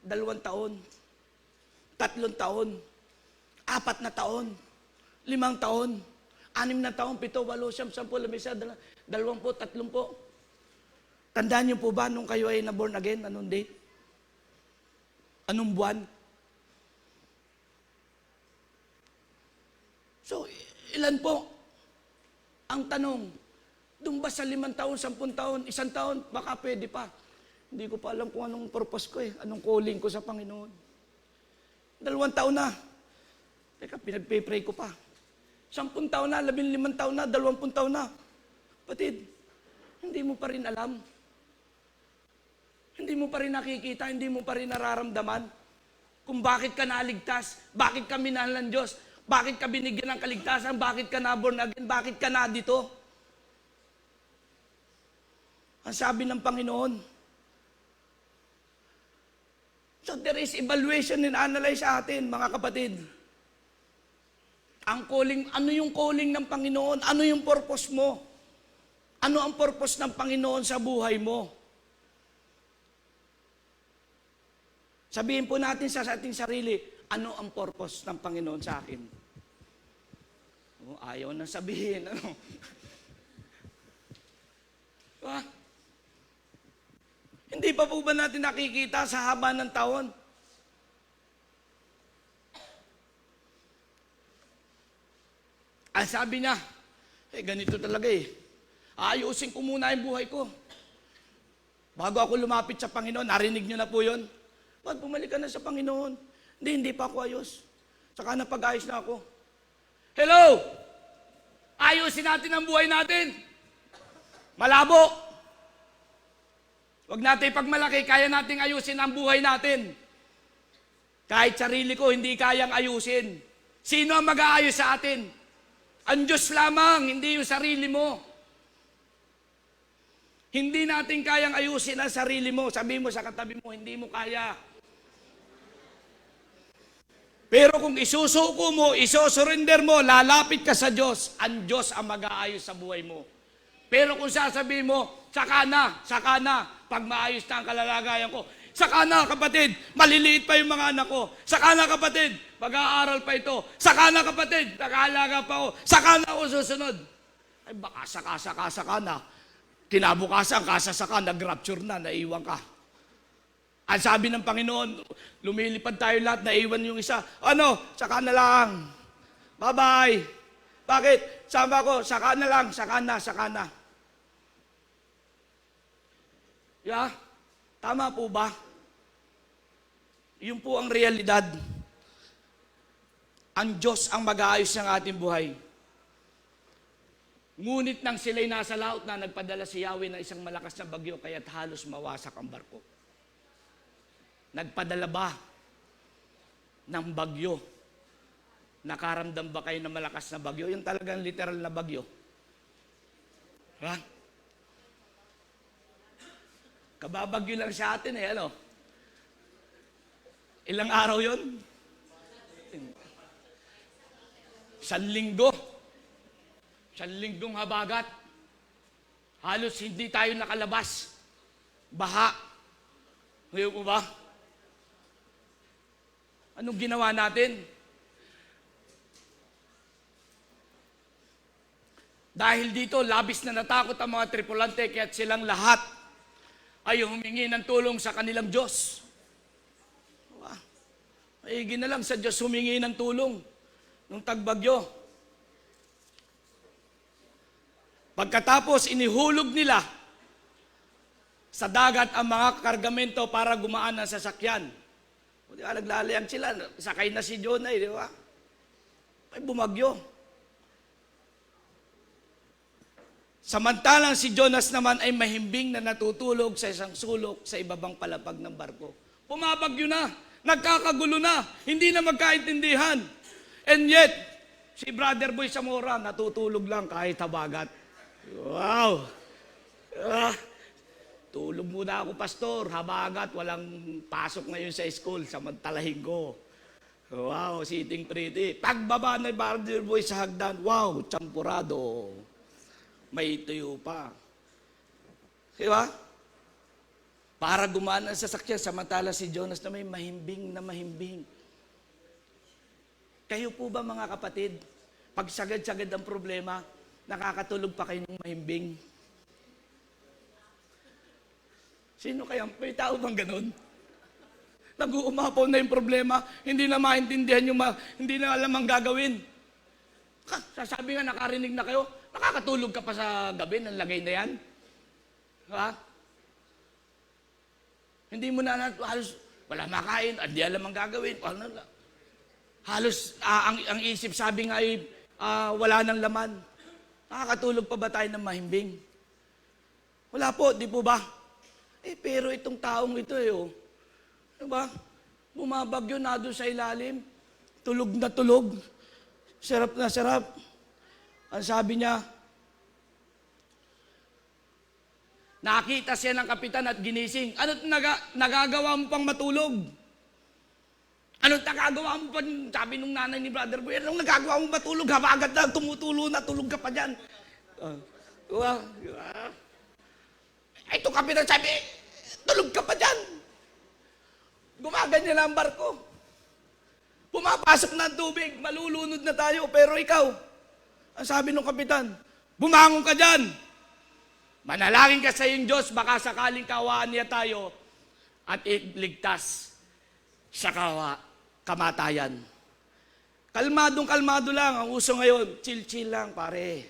2 taon, 3 taon, 4 na taon, 5 taon, 6 na taon, 7, 8, 10, 11, 20, 30. Tandaan niyo po ba nung kayo ay na-born again? Anong date? Anong buwan? So, ilan po? Ang tanong, doon ba sa 5 taon, 10 taon, 1 taon, baka pwede pa. Hindi ko pa alam kung anong purpose ko anong calling ko sa Panginoon. 2 taon na. Teka, pinagpe-pray ko pa. 10 taon na, 15 taon na, 20 taon na. Patid, hindi mo pa rin alam. Hindi mo pa rin nakikita, hindi mo pa rin nararamdaman kung bakit ka naligtas, bakit ka minahal ng Diyos, bakit ka binigyan ng kaligtasan, bakit ka na-born again, bakit ka na dito. Ang sabi ng Panginoon. So there is evaluation and analyze sa atin, mga kapatid. Ang calling, ano yung calling ng Panginoon? Ano yung purpose mo? Ano ang purpose ng Panginoon sa buhay mo? Sabihin po natin sa ating sarili, ano ang purpose ng Panginoon sa akin? Oh, ayaw na sabihin. Ano? Diba? Hindi pa po ba natin nakikita sa haba ng taon? Ang sabi niya, ganito talaga ayusin ko muna yung buhay ko. Bago ako lumapit sa Panginoon, narinig niyo na po yun? Pag bumalik ka na sa Panginoon, hindi pa ako ayos. Saka napag-ayos na ako. Hello! Ayusin natin ang buhay natin. Malabo. Huwag natin pagmalaki, kaya nating ayusin ang buhay natin. Kahit sarili ko, hindi kayang ayusin. Sino ang mag-aayos sa atin? Ang Diyos lamang, hindi yung sarili mo. Hindi natin kayang ayusin ang sarili mo. Sabi mo sa katabi mo, hindi mo kaya. Pero kung isusuko mo, isosurrender mo, lalapit ka sa Diyos, ang Diyos ang mag-aayos sa buhay mo. Pero kung sasabihin mo, saka na, pag maayos na ang kalalagayan ko, saka na kapatid, maliliit pa yung mga anak ko, saka na kapatid, pag-aaral pa ito, saka na kapatid, nag-aalaga pa ako, saka na ako susunod. Ay baka saka na, kinabukasan, kasasaka, nag-rapture na, naiwan ka. Ang sabi ng Panginoon, lumilipad tayo lahat, naiwan yung isa. Ano? Saka na lang. Bye-bye. Bakit? Sabi ko, saka na lang, saka na. Yeah? Tama po ba? Yun po ang realidad. Ang Diyos ang mag-aayos ng ating buhay. Ngunit nang sila'y nasa laot na, nagpadala si Yahweh ng isang malakas na bagyo, kaya't halos mawasak ang barko. Nagpadala ba ng bagyo? Nakaramdam ba kayo ng malakas na bagyo? Yung talagang literal na bagyo. Ha? Kababagyo lang sa atin ano? Ilang araw yon? 1 linggo. 1 linggong habagat. Halos hindi tayo nakalabas. Baha. Ngayon po ba? Anong ginawa natin? Dahil dito, labis na natakot ang mga tripulante, kaya't silang lahat ay humingi ng tulong sa kanilang Diyos. Maigi na lang sa Diyos humingi ng tulong nung tagbagyo. Pagkatapos, inihulog nila sa dagat ang mga kargamento para gumaan ang sasakyan. O, di ba, naglalayag sila, sakay na si Jonah, di ba? Ay bumagyo. Samantalang si Jonas naman ay mahimbing na natutulog sa isang sulok sa ibabang palapag ng barko. Pumabagyo na, nagkakagulo na, hindi na magkaintindihan. And yet, si Brother Boy Zamora natutulog lang kahit habagat. Wow! Tulog muna ako, pastor, habagat, walang pasok ngayon sa school, samantalahin ko. Wow, sitting pretty. Pagbaba na Brother Boy sa hagdan, wow, champurado. May tuyo pa. Diba? Para gumaan ang sasakyan, samantala si Jonas na may mahimbing na mahimbing. Kayo po ba mga kapatid, pag sagad-sagad ang problema, nakakatulog pa kayo ng mahimbing? Sino kaya? May tao bang ganun? Nag-uumapaw na yung problema, hindi na maintindihan hindi na alam ang gagawin. Sasabi nga, nakarinig na kayo, nakakatulog ka pa sa gabi ng lagay na yan. Ha? Hindi mo na halos, wala makain, hindi alam ang gagawin. Halos, ang isip sabi nga ay, wala nang laman. Nakakatulog pa ba tayo ng mahimbing? Wala po, di po ba? Pero itong taong ito diba? Bumabagyo na doon sa ilalim. Tulog na tulog. Sarap na sarap. Ang sabi niya, nakita siya ng kapitan at ginising. Ano't nagagawa mo pang matulog? Ano't nagagawa mo pa, sabi nung nanay ni Brother Boy, anong nagagawa mo matulog? Habagat na, tumutulo na, tulog ka pa dyan. Ito kapitan sabi, tulog ka pa dyan. Gumaganyan na ang barko. Pumapasok na ang tubig, malulunod na tayo, pero ikaw, ang sabi ng kapitan, bumangon ka dyan. Manalangin ka sa iyong Diyos, baka sakaling kawaan niya tayo at iligtas sa kamatayan. Kalmadong-kalmado lang. Ang uso ngayon, chill-chill lang, pare.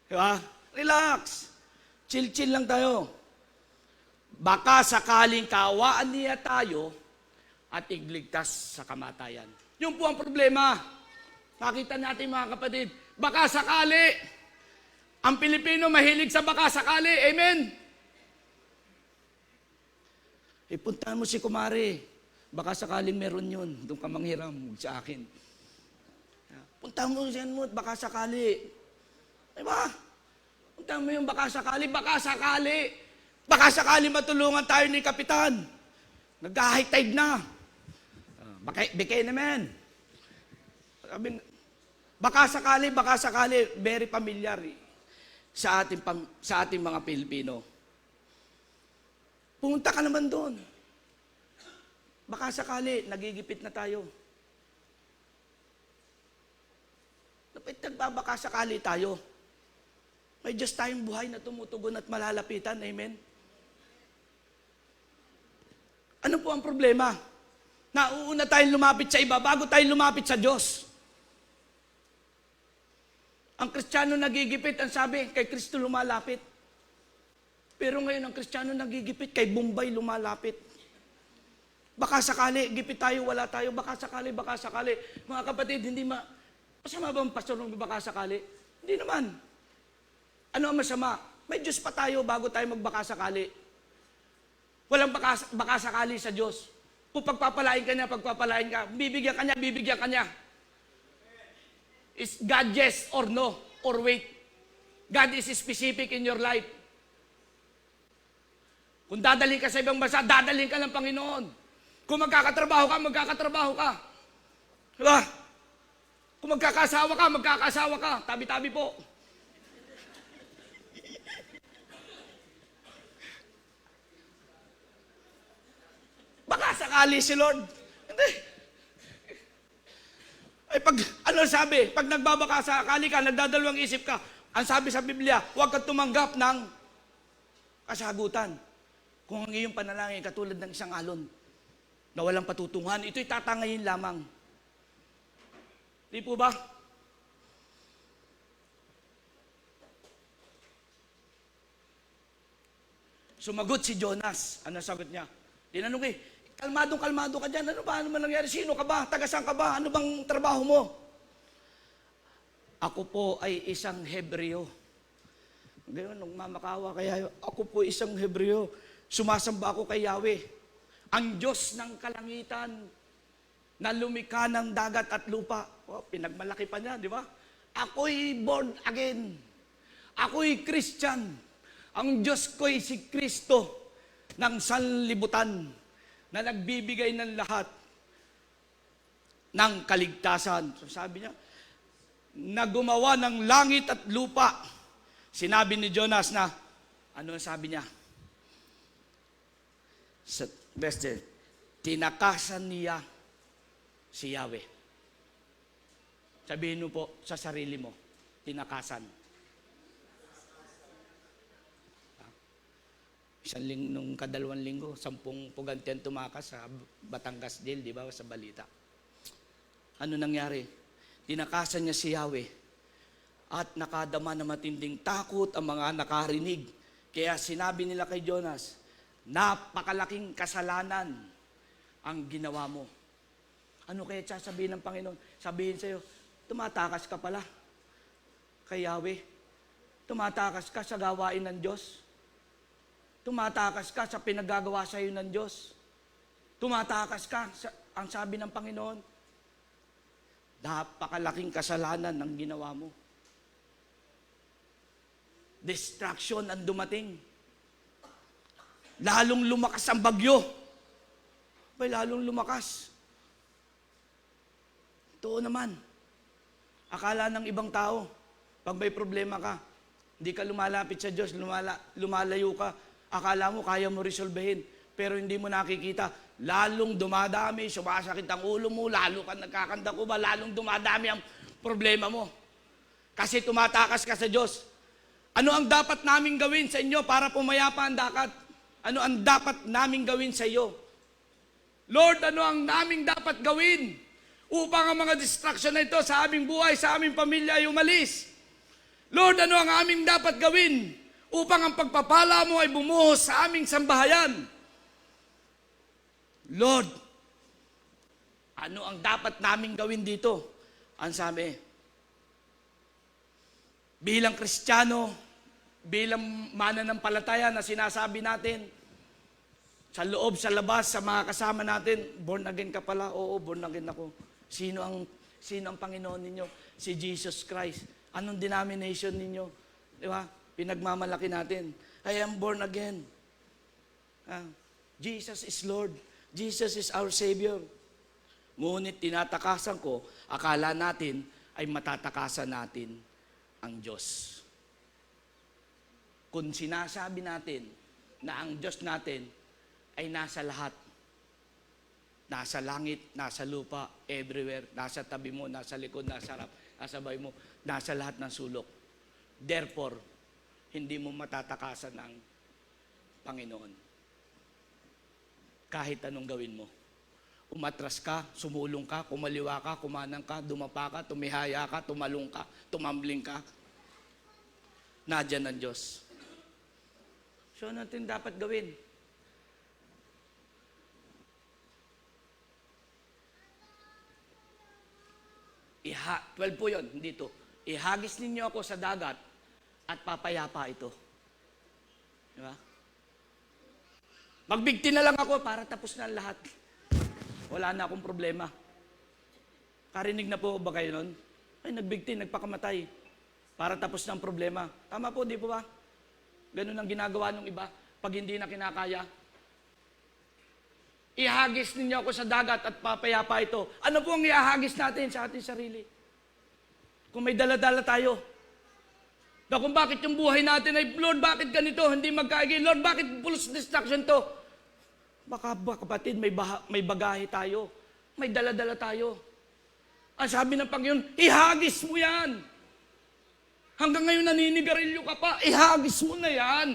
Diba? Relax. Chill-chill lang tayo. Baka sakaling kawaan niya tayo at igligtas sa kamatayan. Yun po ang problema. Nakita natin mga kapatid, baka sakali. Ang Pilipino mahilig sa baka sakali. Amen? Ipuntahan mo si kumare. Baka sakaling meron yun, doon ka manghiram, huwag sa akin. Punta mo siyan mo, baka sakali. Diba? Punta mo yung baka sakali, baka sakali. Baka sakali matulungan tayo ni Kapitan. Nag-high tide na. Bikay naman. Sabi, baka sakali, very familiar sa ating mga Pilipino. Pumunta ka naman doon. Baka sakali, nagigipit na tayo. Nagbabaka sakali tayo. May Diyos tayong buhay na tumutugon at malalapitan. Amen? Ano po ang problema? Nauuna tayong lumapit sa iba bago tayo lumapit sa Diyos. Ang Kristiyano nagigipit, ang sabi, kay Kristo lumalapit. Pero ngayon ang Kristiyano nagigipit, kay Bombay lumalapit. Baka sakali, gipit tayo, wala tayo, baka sakali. Mga kapatid, masama ba ang pastor ng baka sakali? Hindi naman. Ano ang masama? May Diyos pa tayo bago tayo magbaka sakali. Walang baka sakali sa Diyos. Kung pagpapalain ka niya, bibigyan ka niya. Is God yes or no? Or wait? God is specific in your life. Kung dadalhin ka sa ibang bansa, dadalhin ka ng Panginoon. Kung magkakatrabaho ka. Diba? Kung magkakasawa ka. Tabi-tabi po. Baka sakali si Lord. Hindi. Ay pag nagbabaka sakali ka, nagdadalawang isip ka, ang sabi sa Biblia, huwag kang tumanggap ng kasagutan. Kung ang iyong panalangin katulad ng isang alon na walang patutunguhan, ito'y tatangayin lamang. Di po ba? Sumagot si Jonas. Ano sagot niya? Tinanong kalmado ka dyan. Ano man nangyari? Sino ka ba? Taga-saan ka ba? Ano bang trabaho mo? Ako po ay isang Hebreo. Ngayon, nung mamakawa kaya, ako po isang Hebreo. Sumasamba ako kay Yahweh. Ang Diyos ng kalangitan na lumikha ng dagat at lupa. Oh, pinagmalaki pa niya, di ba? Ako'y born again. Ako'y Christian. Ang Diyos ko'y si Kristo ng sanlibutan na nagbibigay ng lahat ng kaligtasan. So sabi niya, na gumawa ng langit at lupa. Sinabi ni Jonas na, ano sabi niya? Sa beste, tinakasan niya si Yahweh. Sabihin mo po sa sarili mo, tinakasan. Nung kadalawang linggo, 10 pugantian tumakas sa Batangas Jail, di ba, sa balita. Ano nangyari? Tinakasan niya si Yahweh at nakadama na matinding takot ang mga nakarinig. Kaya sinabi nila kay Jonas, napakalaking kasalanan ang ginawa mo. Ano kaya sasabihin ng Panginoon? Sabihin sa'yo, tumatakas ka pala kay Yahweh. Tumatakas ka sa gawain ng Diyos. Tumatakas ka sa pinagagawa sa iyo ng Diyos. Tumatakas ka ang sabi ng Panginoon, napakalaking kasalanan ng ginawa mo. Distraction ang dumating. Lalong lumakas ang bagyo. Lalong lumakas. Totoo naman. Akala ng ibang tao, pag may problema ka, hindi ka lumalapit sa Diyos, lumalayo ka, akala mo kaya mo resolvehin, pero hindi mo nakikita, lalong dumadami, sumasakit ang ulo mo, lalo ka nagkakandakuba, lalong dumadami ang problema mo. Kasi tumatakas ka sa Diyos. Ano ang dapat naming gawin sa inyo para pumayapa ang dakat? Ano ang dapat naming gawin sa iyo? Lord, ano ang naming dapat gawin upang ang mga distraction na ito sa aming buhay, sa aming pamilya ay umalis? Lord, ano ang aming dapat gawin upang ang pagpapala mo ay bumuhos sa aming sambahayan? Lord, ano ang dapat naming gawin dito? Ang sabi, bilang Kristiyano, bilang mananampalataya na sinasabi natin, Sa loob, sa labas, sa mga kasama natin, born again ka pala? Oo, born again ako. Sino ang Panginoon ninyo? Si Jesus Christ. Anong denomination ninyo? Di ba? Pinagmamalaki natin. I am born again. Jesus is Lord. Jesus is our Savior. Ngunit tinatakasan ko, akala natin ay matatakasan natin ang Diyos. Kung sinasabi natin na ang Diyos natin ay nasa lahat, nasa langit, nasa lupa, everywhere, nasa tabi mo, nasa likod, nasa harap, nasa bahay mo, nasa lahat ng sulok. Therefore, hindi mo matatakasan ang Panginoon. Kahit anong gawin mo. Umatras ka, sumulong ka, kumaliwa ka, kumanang ka, dumapa ka, tumihaya ka, tumalong ka, tumambling ka. Nadyan ang Diyos. So, ano natin dapat gawin? 12 po yun, hindi to. Ihagis ninyo ako sa dagat at papayapa ito. Di ba? Magbigti na lang ako para tapos na lahat. Wala na akong problema. Karinig na po ba kayo nun? Ay, nagbigti, nagpakamatay. Para tapos na ang problema. Tama po, di po ba? Ganun ang ginagawa ng iba pag hindi na kinakaya. Ihagis ninyo ako sa dagat at papayapa ito. Ano po ang ihagis natin sa ating sarili? Kung may dala-dala tayo. Na kung bakit yung buhay natin ay, Lord, bakit ganito? Hindi magkaigay. Lord, bakit full distraction to? Baka kapatid, may bagahe tayo. May dala-dala tayo. Ang sabi ng Panginoon, ihagis mo yan. Hanggang ngayon naninigarilyo ka pa, ihagis mo na yan.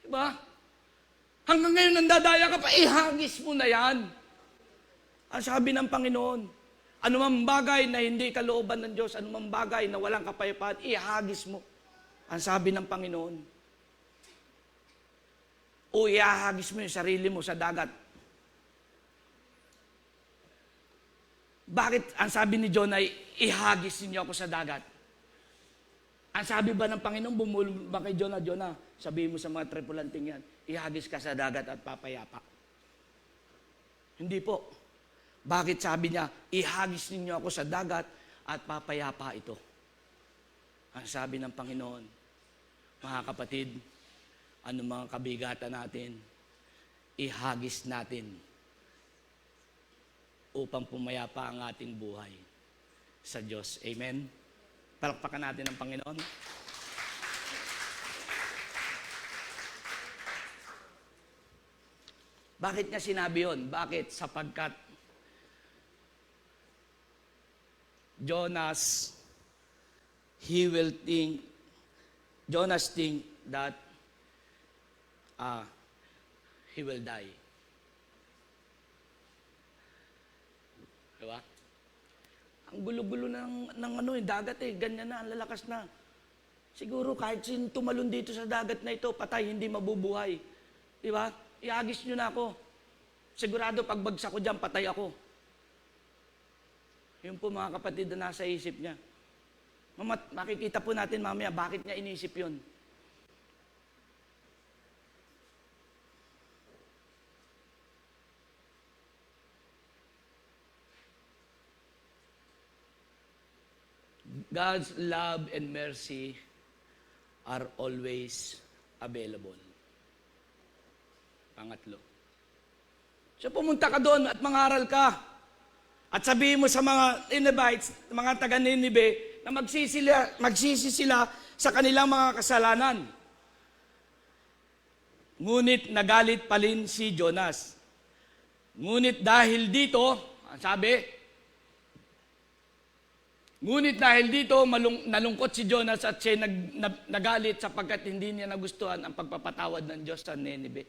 Diba? Hanggang ngayon nandadaya ka pa, ihagis mo na yan. Ang sabi ng Panginoon, anumang bagay na hindi kalooban ng Diyos, anumang bagay na walang kapayapaan, ihagis mo. Ang sabi ng Panginoon. O ihagis mo yung sarili mo sa dagat. Bakit ang sabi ni Jonah, ihagis ninyo ako sa dagat? Ang sabi ba ng Panginoon, bumulong ba kay Jonah, Jonah, sabihin mo sa mga tripulanting yan, ihagis ka sa dagat at papayapa. Hindi po. Bakit sabi niya, ihagis ninyo ako sa dagat at papayapa ito? Ang sabi ng Panginoon, mga kapatid, anong mga kabigatan natin, ihagis natin upang pumayapa ang ating buhay sa Diyos. Amen? Palakpakan natin ang Panginoon. Bakit niya sinabi yun? Bakit? Sapagkat Jonas think that he will die. Diba? Ang gulo-gulo ng dagat ganyan na, ang lalakas na. Siguro kahit sin tumalon dito sa dagat na ito, patay, hindi mabubuhay. Diba? Iagis nyo na ako. Sigurado pagbagsak ko dyan, patay ako. Yun po mga kapatid na nasa isip niya. Makikita po natin mamaya bakit niya inisip yun. God's love and mercy are always available. Pangatlo. So pumunta ka doon at mangaral ka. At sabihin mo sa mga Ninevites, mga taga-Ninive, na magsisi sila sa kanilang mga kasalanan. Ngunit nagalit pa rin si Jonas. Ngunit dahil dito, ang sabi, nalungkot si Jonas at siya nagalit sapagkat hindi niya nagustuhan ang pagpapatawad ng Diyos sa Ninive.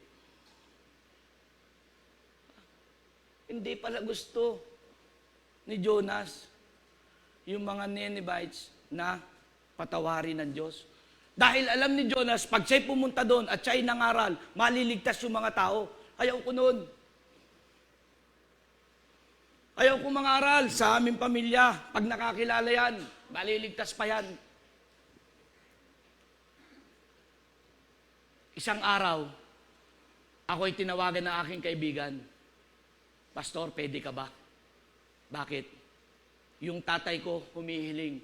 Hindi pala gusto ni Jonas yung mga Ninevites na patawarin ng Diyos. Dahil alam ni Jonas, pag siya'y pumunta doon at siya'y nangaral, maliligtas yung mga tao. Ayaw ko noon. Ayaw ko mangaral sa aming pamilya. Pag nakakilala yan, maliligtas pa yan. Isang araw, Ako'y tinawagan ng aking kaibigan, Pastor, pwede ka ba? Bakit? Yung tatay ko humihiling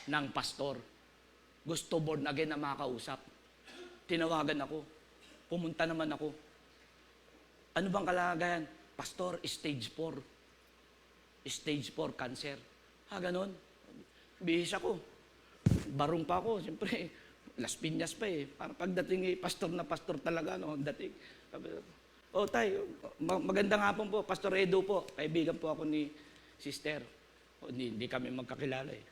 ng pastor. Gusto born again na makausap. Tinawagan ako. Pumunta naman ako. Ano bang kalagayan? Pastor, stage 4. Stage 4 cancer. Ganon. Bihis ako. Barong pa ako. Siyempre, Las Piñas pa eh. Para pagdating pastor na pastor talaga, no? Dating. Tay, magandang hapon po. Pastor Edo po. Kaibigan po ako ni sister. Hindi kami magkakilala eh.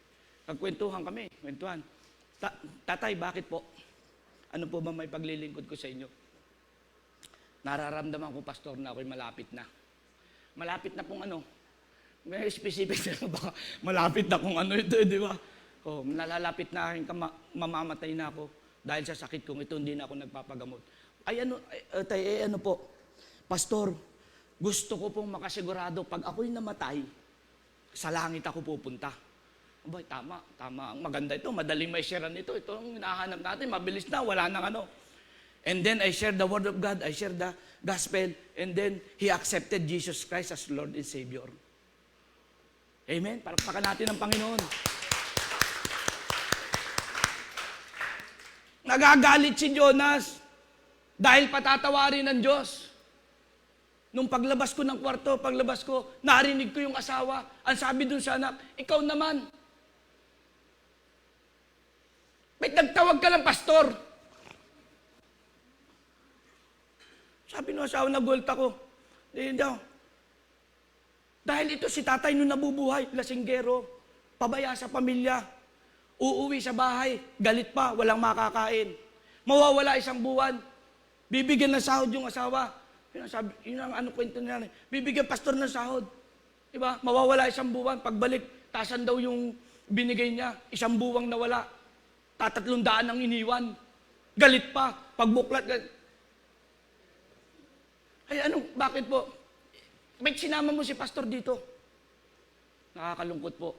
Nagkwentuhan kami. Kwentuhan. Tatay, bakit po? Ano po ba may paglilingkod ko sa inyo? Nararamdaman ko, pastor, na ako'y malapit na. Malapit na pong ano? May specific na ba? Malapit na kung ano ito, di ba? Nalalapit na aking mamamatay na ako dahil sa sakit kong ito, hindi na ako nagpapagamot. Tay, ano po? Pastor, gusto ko pong makasigurado, pag ako'y namatay, sa langit ako pupunta. Abay, tama. Ang maganda ito, madaling may sharean ito. Ito ang hinahanap natin, mabilis na, wala nang ano. And then I shared the word of God, I shared the gospel, and then he accepted Jesus Christ as Lord and Savior. Amen? Palakpakan natin ang Panginoon. Nagagalit si Jonas dahil patatawarin ng Diyos. Nung paglabas ko ng kwarto, narinig ko yung asawa. Ang sabi dun sa anak, ikaw naman. Ba't nagtawag ka ng pastor? Sabi ng asawa, nagulat ako. Dahil ito si tatay nung nabubuhay, lasinggero, pabaya sa pamilya, uuwi sa bahay, galit pa, walang makakain. Mawawala isang buwan, bibigyan ng sahod yung asawa. Yun ang kwento nila. Bibigyan pastor ng sahod. Diba? Mawawala isang buwan, pagbalik, tasan daw yung binigay niya, isang buwang nawala. 300 ang iniwan. Galit pa, pagbuklat. Ay, bakit po? Ba't sinama mo si pastor dito? Nakakalungkot po.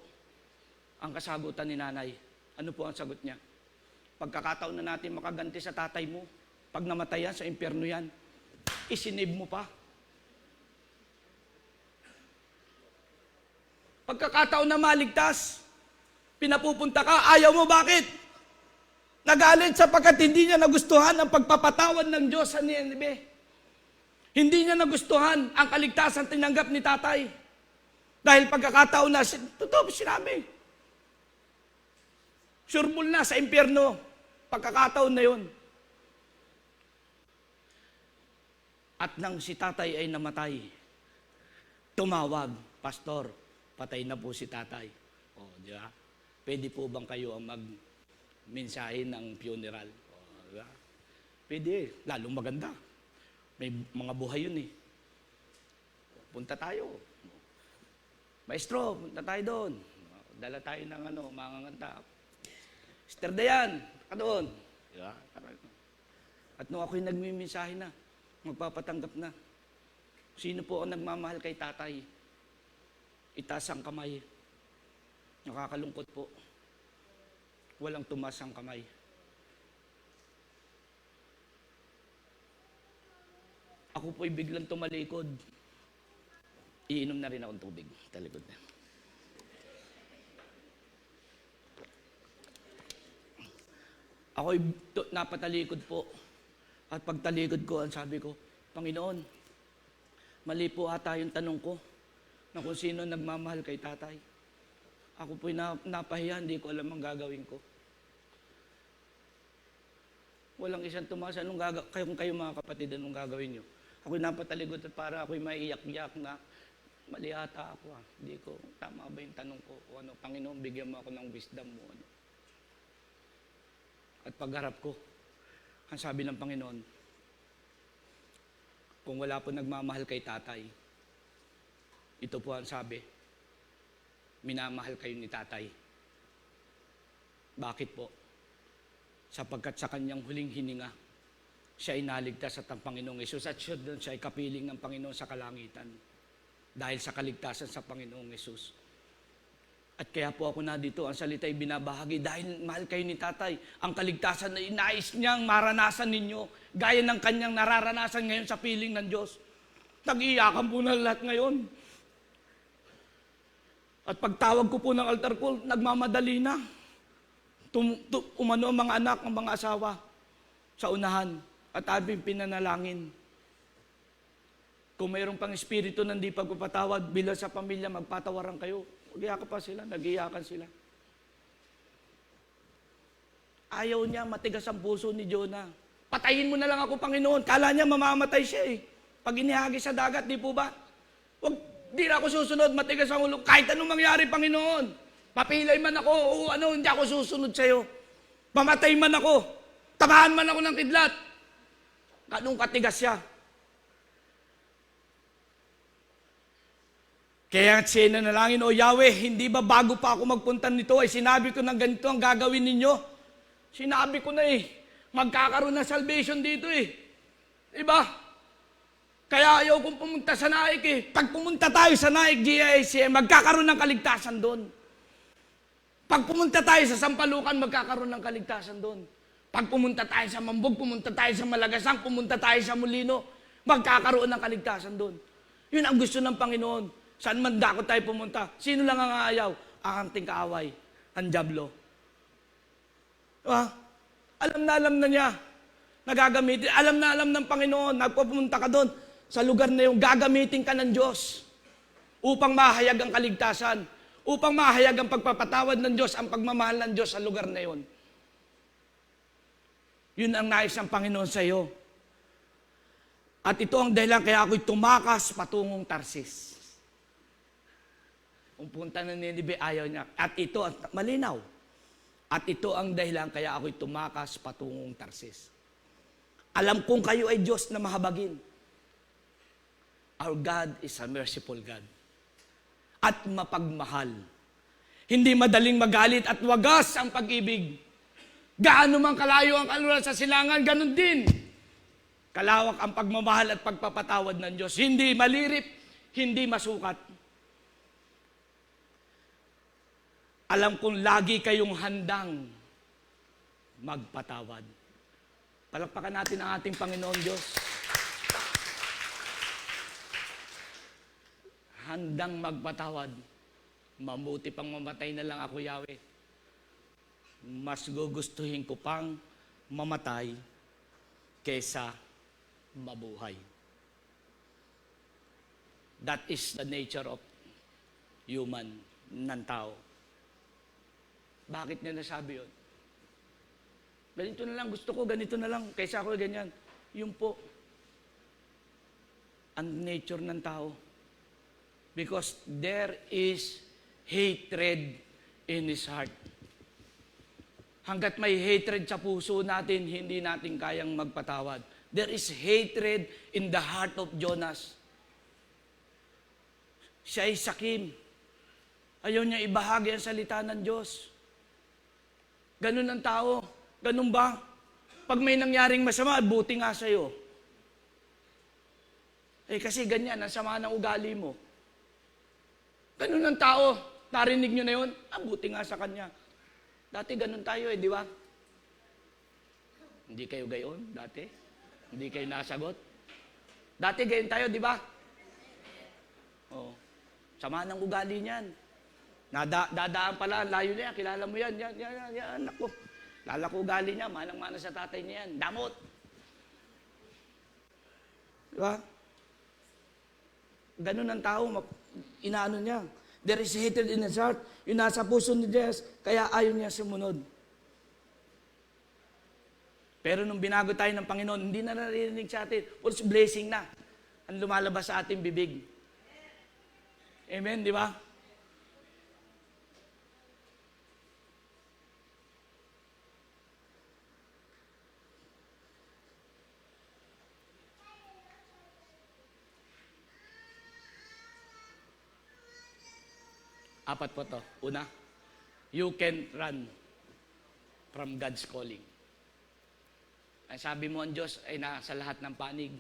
Ang kasagutan ni nanay. Ano po ang sagot niya? Pagkakataon na natin makaganti sa tatay mo, pag namatay yan, sa impyerno yan, isinib mo pa. Pagkakataon na maligtas, pinapupunta ka, ayaw mo, bakit? Nagalit sapagkat hindi niya nagustuhan ang pagpapatawad ng Diyos sa Nineveh. Hindi niya nagustuhan ang kaligtasan tinanggap ni tatay. Dahil pagkakataon na, totoo sinabi. Sureball na sa impyerno. Pagkakataon na yun. At nang si tatay ay namatay, tumawag, pastor, patay na po si tatay. Di ba? Pwede po bang kayo ang mensahe ng funeral? Diba? Pwede, lalong maganda. May mga buhay yun eh. Punta tayo. Maestro, punta tayo doon. Dala tayo ng mga nganta. Sister Dayan, ka doon. Diba? At nung ako'y nagmimensahe na, magpapatanggap na. Sino po ang nagmamahal kay tatay? Itaas ang kamay. Nakakalungkot po. Walang tumas ang kamay. Ako po'y biglang tumalikod. Iinom na rin akong tubig. Talikod na. Ako'y napatalikod po. At pagtalikod ko, ang sabi ko, Panginoon, mali po ata yung tanong ko na kung sino nagmamahal kay tatay. Ako po'y napahiya, hindi ko alam ang gagawin ko. Walang isang tumaas. Anong kayo mga kapatid, anong gagawin nyo? Ako'y napatalikod at para ako'y maiyak-iyak na mali ata ako. Hindi ko, tama ba yung tanong ko? O Panginoon, bigyan mo ako ng wisdom mo. At pagharap ko, ang sabi ng Panginoon, kung wala po nagmamahal kay tatay, ito po ang sabi, minamahal kayo ni tatay. Bakit po? Sapagkat sa kanyang huling hininga, siya ay naligtas at ang Panginoong Hesus at siya ay kapiling ng Panginoon sa kalangitan. Dahil sa kaligtasan sa Panginoong Hesus. At kaya po ako na dito, ang salita'y binabahagi dahil mahal kayo ni Tatay. Ang kaligtasan na inais niyang maranasan ninyo, gaya ng kanyang nararanasan ngayon sa piling ng Diyos. Nag-iyakan po na lahat ngayon. At pagtawag ko po ng altar call, nagmamadali na. Umano ang mga anak, ang mga asawa sa unahan at aming pinanalangin. Kung mayroong pang espiritu na hindi pagpapatawad bilang sa pamilya, magpatawaran kayo. Mag-iyakan pa sila, nag-iyakan sila. Ayaw niya, matigas ang puso ni Jonah. Patayin mo na lang ako, Panginoon. Kala niya mamamatay siya eh. Pag inihagi sa dagat, di po ba? Di na ako susunod, matigas ang ulo. Kahit anong mangyari, Panginoon. Papilay man ako, hindi ako susunod sa'yo. Mamatay man ako. Tabahan man ako ng kidlat. Ganong katigas siya. Kaya siya nanalangin, O Yahweh, hindi ba bago pa ako magpunta nito ay sinabi ko na ganito ang gagawin ninyo? Sinabi ko na eh, magkakaroon ng salvation dito eh. Diba? Kaya ayaw kong pumunta sa Naik eh. Pag pumunta tayo sa Naik, GICM, magkakaroon ng kaligtasan doon. Pag pumunta tayo sa Sampalukan, magkakaroon ng kaligtasan doon. Pag pumunta tayo sa Mambog, pumunta tayo sa Malagasang, pumunta tayo sa Molino, magkakaroon ng kaligtasan doon. Yun ang gusto ng Panginoon. Saan man dako tayo pumunta? Sino lang ang aayaw? Ang ating kaaway, ang dyablo. Diba? Alam na niya na gagamitin. Alam ng Panginoon, nagpupunta ka doon sa lugar na yung gagamitin ka ng Diyos upang mahayag ang kaligtasan, upang mahayag ang pagpapatawad ng Diyos, ang pagmamahal ng Diyos sa lugar na yun. Yun ang nais ng Panginoon sa iyo. At ito ang dahilan kaya ako'y tumakas patungong Tarsis. Kung punta na Ninive, ayaw niya. At ito, malinaw. At ito ang dahilan kaya ako'y tumakas patungong Tarsis. Alam kong kayo ay Diyos na mahabagin. Our God is a merciful God. At mapagmahal. Hindi madaling magalit at wagas ang pag-ibig. Gaano man kalayo ang kaluran sa silangan, ganun din. Kalawak ang pagmamahal at pagpapatawad ng Diyos. Hindi malirip, hindi masukat. Alam kong lagi kayong handang magpatawad. Palakpakan natin ang ating Panginoon Diyos. Handang magpatawad. Mabuti pang mamatay na lang ako, Yahweh. Mas gugustuhin ko pang mamatay kaysa mabuhay. That is the nature of human, ng tao. Bakit niya nasabi yun? Ganito na lang, gusto ko, ganito na lang, kaysa ako ganyan. Yun po, ang nature ng tao. Because there is hatred in his heart. Hanggat may hatred sa puso natin, hindi natin kayang magpatawad. There is hatred in the heart of Jonas. Siya ay sakim. Ayaw niya ibahagi ang salita ng Diyos. Ganun ang tao. Ganun ba? Pag may nangyaring masama, buti nga sa'yo. Eh kasi ganyan, ang sama ng ugali mo. Ganun ang tao. Narinig nyo na yun, buti nga sa kanya. Dati ganun tayo di ba? Hindi kayo gayon dati? Hindi kayo nasagot? Dati gayon tayo, di ba? Oh. Sama ng ugali niyan. Dadaan pala, layo niya, kilala mo yan, anak ko. Lala ko ugali niya, manang-mana sa tatay niya yan. Damot. Diba? Ganun ang tao, inaano niya. There is hatred in his heart. Yung nasa puso ni Diyos, kaya ayaw niya sumunod. Pero nung binago tayo ng Panginoon, hindi na naririnig sa atin. It's blessing na ang lumalabas sa ating bibig. Amen, di ba? Apat po to. Una, you can run from God's calling. Ang sabi mo ang Diyos ay nasa lahat ng panig.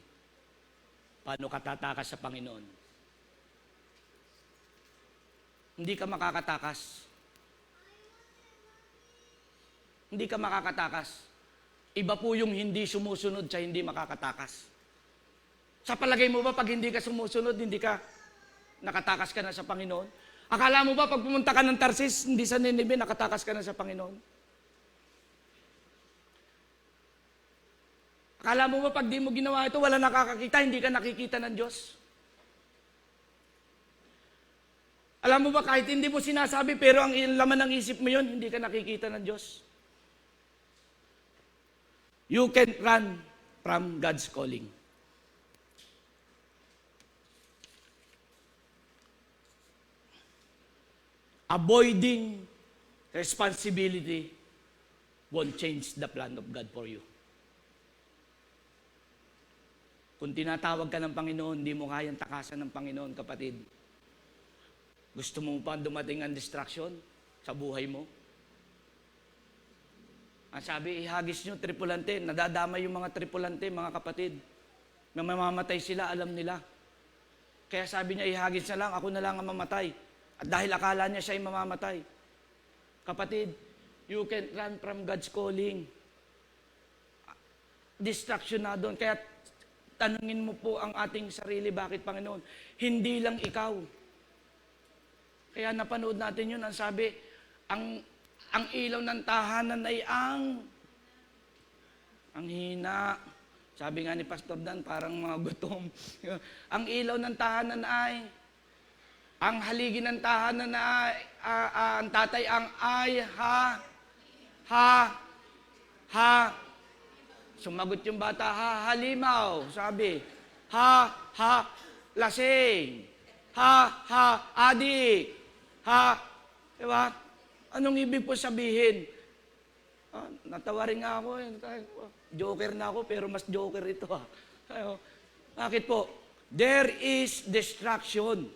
Paano ka tatakas sa Panginoon? Hindi ka makakatakas hindi ka makakatakas. Iba po yung hindi sumusunod sa hindi makakatakas. Sa palagay mo ba, pag hindi ka sumusunod, hindi ka nakatakas ka na sa Panginoon? Akala mo ba, pag pumunta ka ng Tarsis, hindi sa Nineveh, nakatakas ka na sa Panginoon? Akala mo ba, pag di mo ginawa ito, wala nakakakita, hindi ka nakikita ng Diyos? Alam mo ba, kahit hindi mo sinasabi, pero ang laman ng isip mo yun, hindi ka nakikita ng Diyos. You can run from God's calling. Avoiding responsibility won't change the plan of God for you. Kung tinatawag ka ng Panginoon, hindi mo kayang takasan ng Panginoon, kapatid. Gusto mo pa dumating ang distraction sa buhay mo? Ang sabi, ihagis nyo, tripulante. Nadadamay yung mga tripulante, mga kapatid. Na mamamatay sila, alam nila. Kaya sabi niya, ihagis na lang, ako na lang ang mamatay. At dahil akala niya siya ay mamamatay. Kapatid, you can run from God's calling. Distraction na doon. Kaya tanungin mo po ang ating sarili, bakit Panginoon? Hindi lang ikaw. Kaya napanood natin yun, ang sabi, ang ilaw ng tahanan ay ang hina. Sabi nga ni Pastor Dan, parang mga gutom. Ang ilaw ng tahanan ay, ang haligi ng tahanan ay, ang tatay ang ay, Sumagot yung bata, halimaw. Sabi, lasing. Adik. Diba? Anong ibig po sabihin? Natawa rin nga ako. Joker na ako, pero mas joker ito. Bakit po? There is distraction.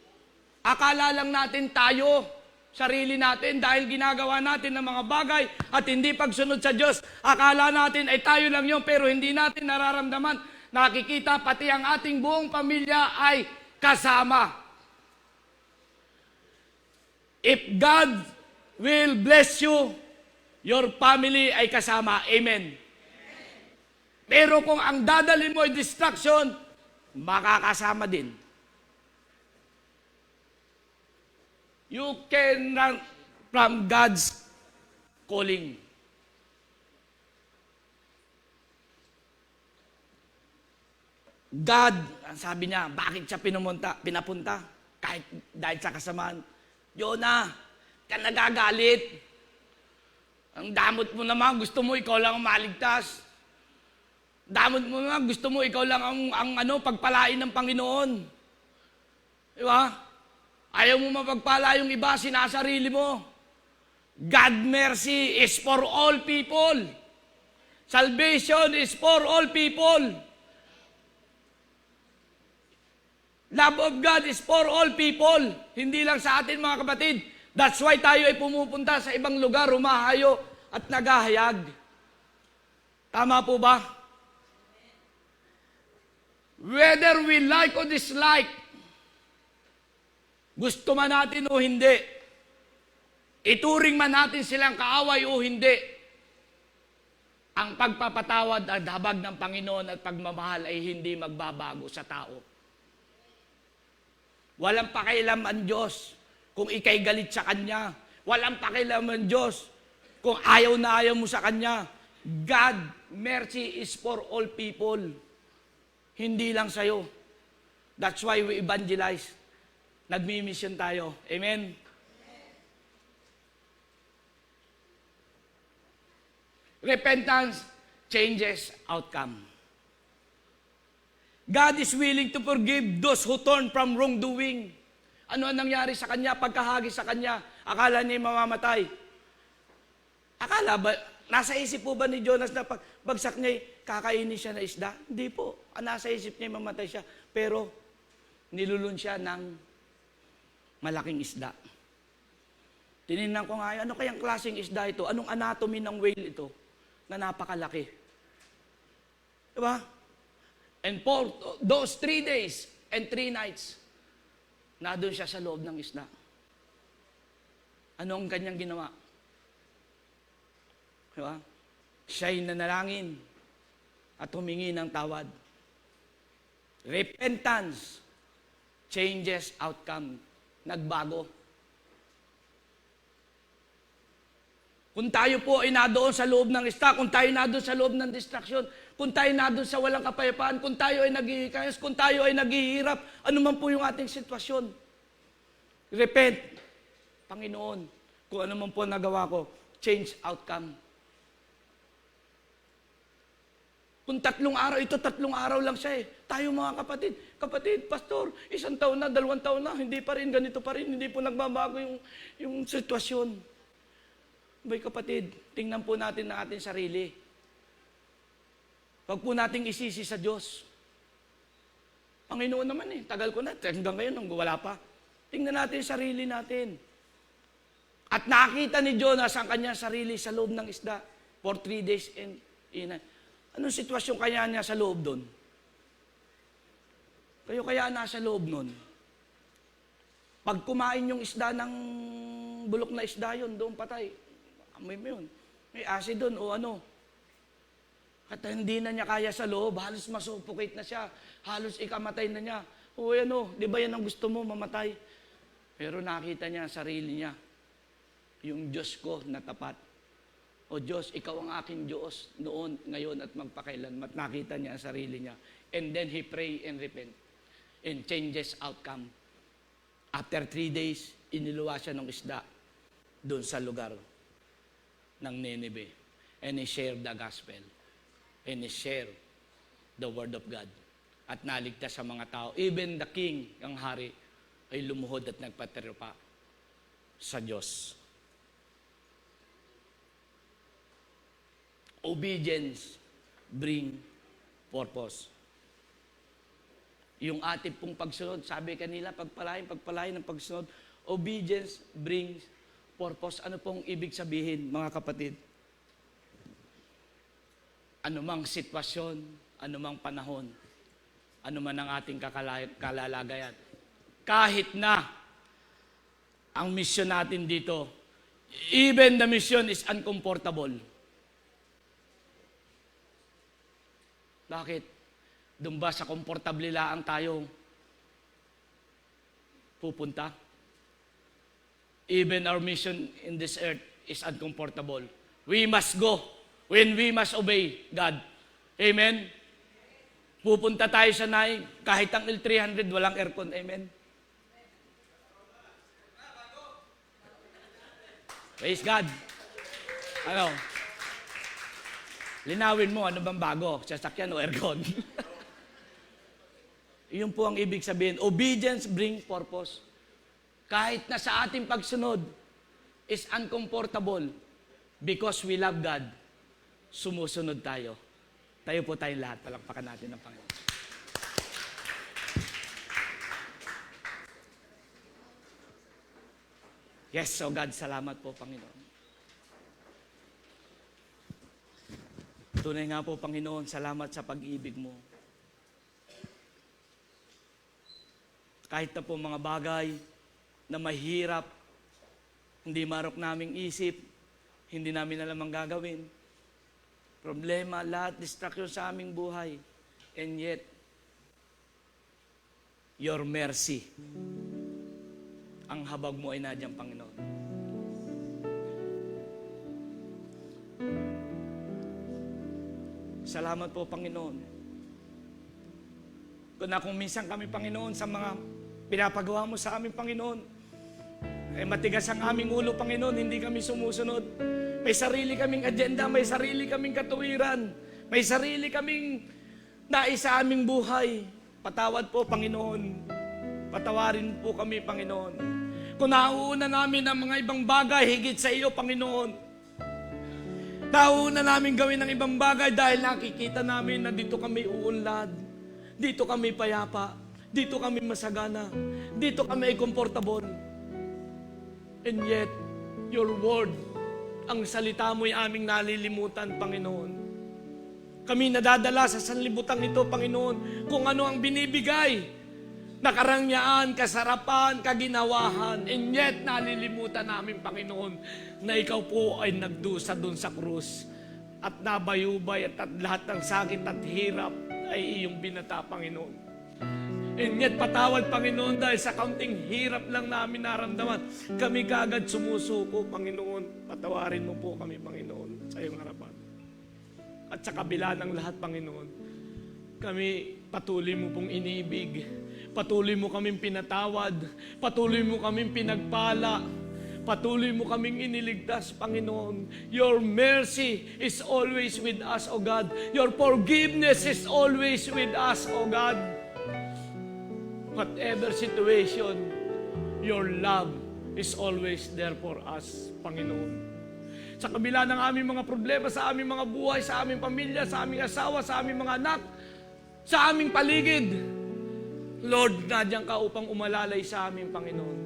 Akala lang natin tayo, sarili natin, dahil ginagawa natin ng mga bagay at hindi pagsunod sa Diyos. Akala natin ay tayo lang yun, pero hindi natin nararamdaman. Nakikita, pati ang ating buong pamilya ay kasama. If God will bless you, your family ay kasama. Amen. Pero kung ang dadalhin mo ay distraction, makakasama din. You can run from God's calling. God, ang sabi niya, bakit siya pinapunta? Kahit dahil sa kasamaan. Jonah, ka nagagalit. Ang damot mo naman, gusto mo ikaw lang ang maligtas. Damot mo naman, gusto mo ikaw lang ang pagpalain ng Panginoon. Di ba? Ayaw mo mapagpala yung iba, sinasarili mo. God mercy is for all people. Salvation is for all people. Love of God is for all people. Hindi lang sa atin, mga kapatid. That's why tayo ay pumupunta sa ibang lugar, humahayo at naghahayag. Tama po ba? Whether we like or dislike, gusto man natin o hindi, ituring man natin silang kaaway o hindi, ang pagpapatawad at habag ng Panginoon at pagmamahal ay hindi magbabago sa tao. Walang pakialam ang Diyos kung ikay galit sa Kanya. Walang pakialam ang Diyos kung ayaw na ayaw mo sa Kanya. God, mercy is for all people. Hindi lang sa'yo. That's why we evangelize. Nagmi-mission tayo. Amen? Repentance changes outcome. God is willing to forgive those who turn from wrongdoing. Ano ang nangyari sa kanya? Pagkahagis sa kanya, akala niya mamamatay. Akala ba, nasa isip po ba ni Jonas na pagbagsak niya, kakainin siya na isda? Hindi po. Nasa isip niya, mamatay siya. Pero, nilulun siya ng malaking isda. Tinignan ko nga, ano kayang klaseng isda ito? Anong anatomy ng whale ito? Na napakalaki. Diba? And for those 3 days and 3 nights, nandun siya sa loob ng isda. Anong kanyang ginawa? Diba? Siya'y nanalangin at humingi ng tawad. Repentance changes outcome. Nagbago. Kung tayo po ay nadoon sa loob ng isda, kung tayo nadoon sa loob ng distraction, kung tayo nadoon sa walang kapayapaan, kung tayo ay naghihikayas, kung tayo ay naghihirap, ano man po yung ating sitwasyon. Repent. Panginoon, kung ano man po nagawa ko, change outcome. Kung 3 araw, ito 3 araw lang siya eh. Tayo mga kapatid, pastor, 1 taon na, 2 taon na, hindi pa rin, ganito pa rin, hindi po nagbabago yung sitwasyon. Bay kapatid, tingnan po natin ang ating sarili. Huwag po nating isisi sa Diyos. Panginoon naman eh, tagal ko na, hanggang ngayon, wala pa. Tingnan natin sarili natin. At nakita ni Jonas ang kanyang sarili sa loob ng isda for 3 days and night. Anong sitwasyon kaya niya sa loob doon? Kayo kaya nasa loob nun? Pag kumain yung isda ng bulok na isda yun, doon patay. May acid doon o ano. At hindi na niya kaya sa loob, halos masuffocate na siya, halos ikamatay na niya. O ano, di ba yan ang gusto mo, mamatay? Pero nakita niya ang sarili niya, yung Diyos ko na tapat. O Diyos, ikaw ang aking Diyos noon, ngayon at magpakailanman. At nakita niya ang sarili niya. And then he pray and repent. And changes outcome. After 3 days, iniluwa siya ng isda doon sa lugar ng Nineveh. And he shared the gospel. And he shared the word of God. At naligtas sa mga tao. Even the king, ang hari, ay lumuhod at nagpatiripa sa Diyos. Obedience bring purpose. Yung ating pong pagsunod, sabi kanila, pagpalain ng pagsunod, obedience brings purpose. Ano pong ibig sabihin, mga kapatid? Anumang sitwasyon, anumang panahon, anuman ang ating kalalagayan, kahit na ang mission natin dito, even the mission is uncomfortable. Bakit? Doon ba sa komportable lang tayo pupunta? Even our mission in this earth is uncomfortable. We must go when we must obey God. Amen? Pupunta tayo sa naig, kahit ang L300, walang aircon. Amen? Praise God. Ano? Linawin mo, ano bang bago? Sasakyan o aircon? Iyon po ang ibig sabihin. Obedience brings purpose. Kahit na sa ating pagsunod is uncomfortable, because we love God, sumusunod tayo. Tayo po tayong lahat. Palakpakan natin ng Panginoon. Yes, so God, salamat po, Panginoon. Tunay nga po, Panginoon, salamat sa pag-ibig mo. Kahit na po mga bagay na mahirap, hindi marok naming isip, hindi namin alam ang gagawin. Problema, lahat, distraction sa aming buhay. And yet, your mercy, ang habag mo ay nandiyan, Panginoon. Salamat po, Panginoon. Kung minsan kami, Panginoon, sa mga pinapagawa mo sa aming Panginoon, eh matigas ang aming ulo, Panginoon, hindi kami sumusunod. May sarili kaming agenda, may sarili kaming katuwiran, may sarili kaming nais sa aming buhay. Patawad po, Panginoon. Patawarin po kami, Panginoon. Kung nauuna namin ang mga ibang bagay, higit sa iyo, Panginoon. Nauuna namin gawin ng ibang bagay dahil nakikita namin na dito kami uunlad, dito kami payapa, dito kami masagana, dito kami ay comfortable. And yet, your word, ang salita mo'y aming nalilimutan, Panginoon. Kami nadadala sa sanlibutan ito, Panginoon, kung ano ang binibigay na karangyaan, kasarapan, kaginawahan. And yet, nalilimutan namin, Panginoon, na Ikaw po ay nagdusa doon sa krus. At nabayubay at lahat ng sakit at hirap ay iyong binata, Panginoon. And yet, patawad, Panginoon, dahil sa kaunting hirap lang namin naramdaman, kami kaagad sumusuko, Panginoon. Patawarin mo po kami, Panginoon, sa iyong harapan. At sa kabila ng lahat, Panginoon, kami patuloy mo pong inibig. Patuloy mo kaming pinatawad. Patuloy mo kaming pinagpala. Patuloy mo kaming iniligtas, Panginoon. Your mercy is always with us, O God. Your forgiveness is always with us, O God. Whatever situation, your love is always there for us, Panginoon. Sa kabila ng aming mga problema, sa aming mga buhay, sa aming pamilya, sa aming asawa, sa aming mga anak, sa aming paligid, Lord, nandiyan ka upang umalalay sa aming Panginoon.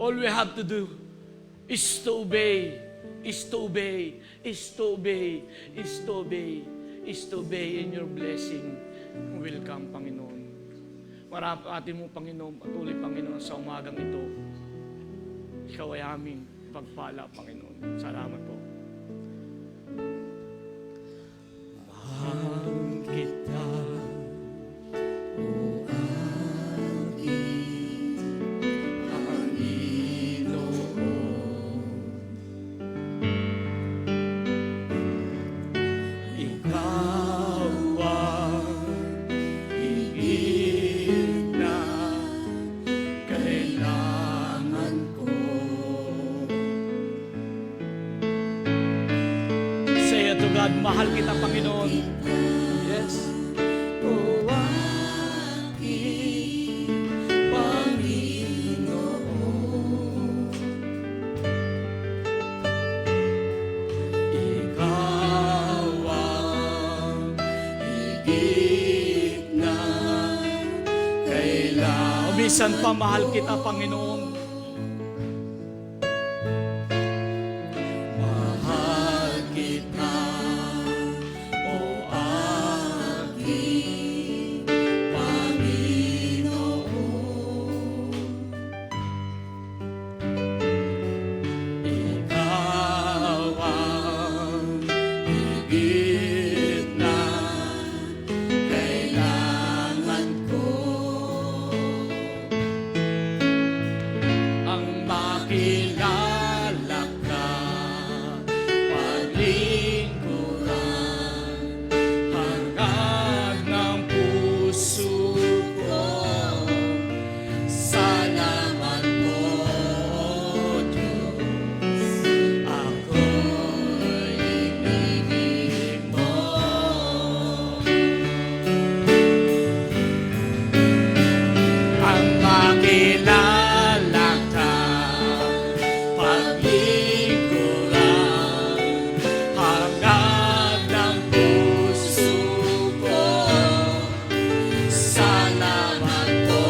All we have to do is to obey, is to obey, is to obey, is to obey, is to obey, and your blessing will come, Panginoon. Marapati mo, Panginoon, patuloy, Panginoon, sa umagang ito. Ikaw ay aming pagpala, Panginoon. Salamat po. Mahal kita, o aking Panginoon. Ikaw ang higit na kailangan ko. Say it to God, mahal kita, Panginoon. Yes. O aking Panginoon, Ikaw ang higit na kailangan. Minsan pa, mahal kita, Panginoon. Mahal kita, o aking Panginoon. Ikaw ang higit na kailangan ko. Ang makilala ka, paglingkuran, hangad ng puso ko. Salamat po, Diyos, ako'y ibigin mo. Ang makilala ka, paglingkuran, hangad ng puso ko. Salamat po,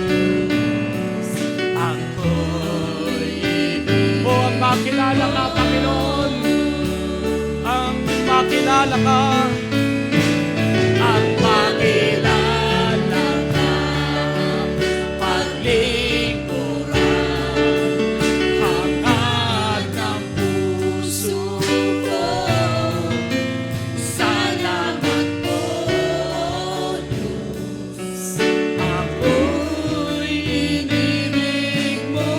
Diyos, ako'y ibigin. O ang makilala ka, Panginoon, ang makilala ka, ang makilala ka, paglingkuran, hangad ng puso ko. Salamat po, Diyos, ako'y inibig mo.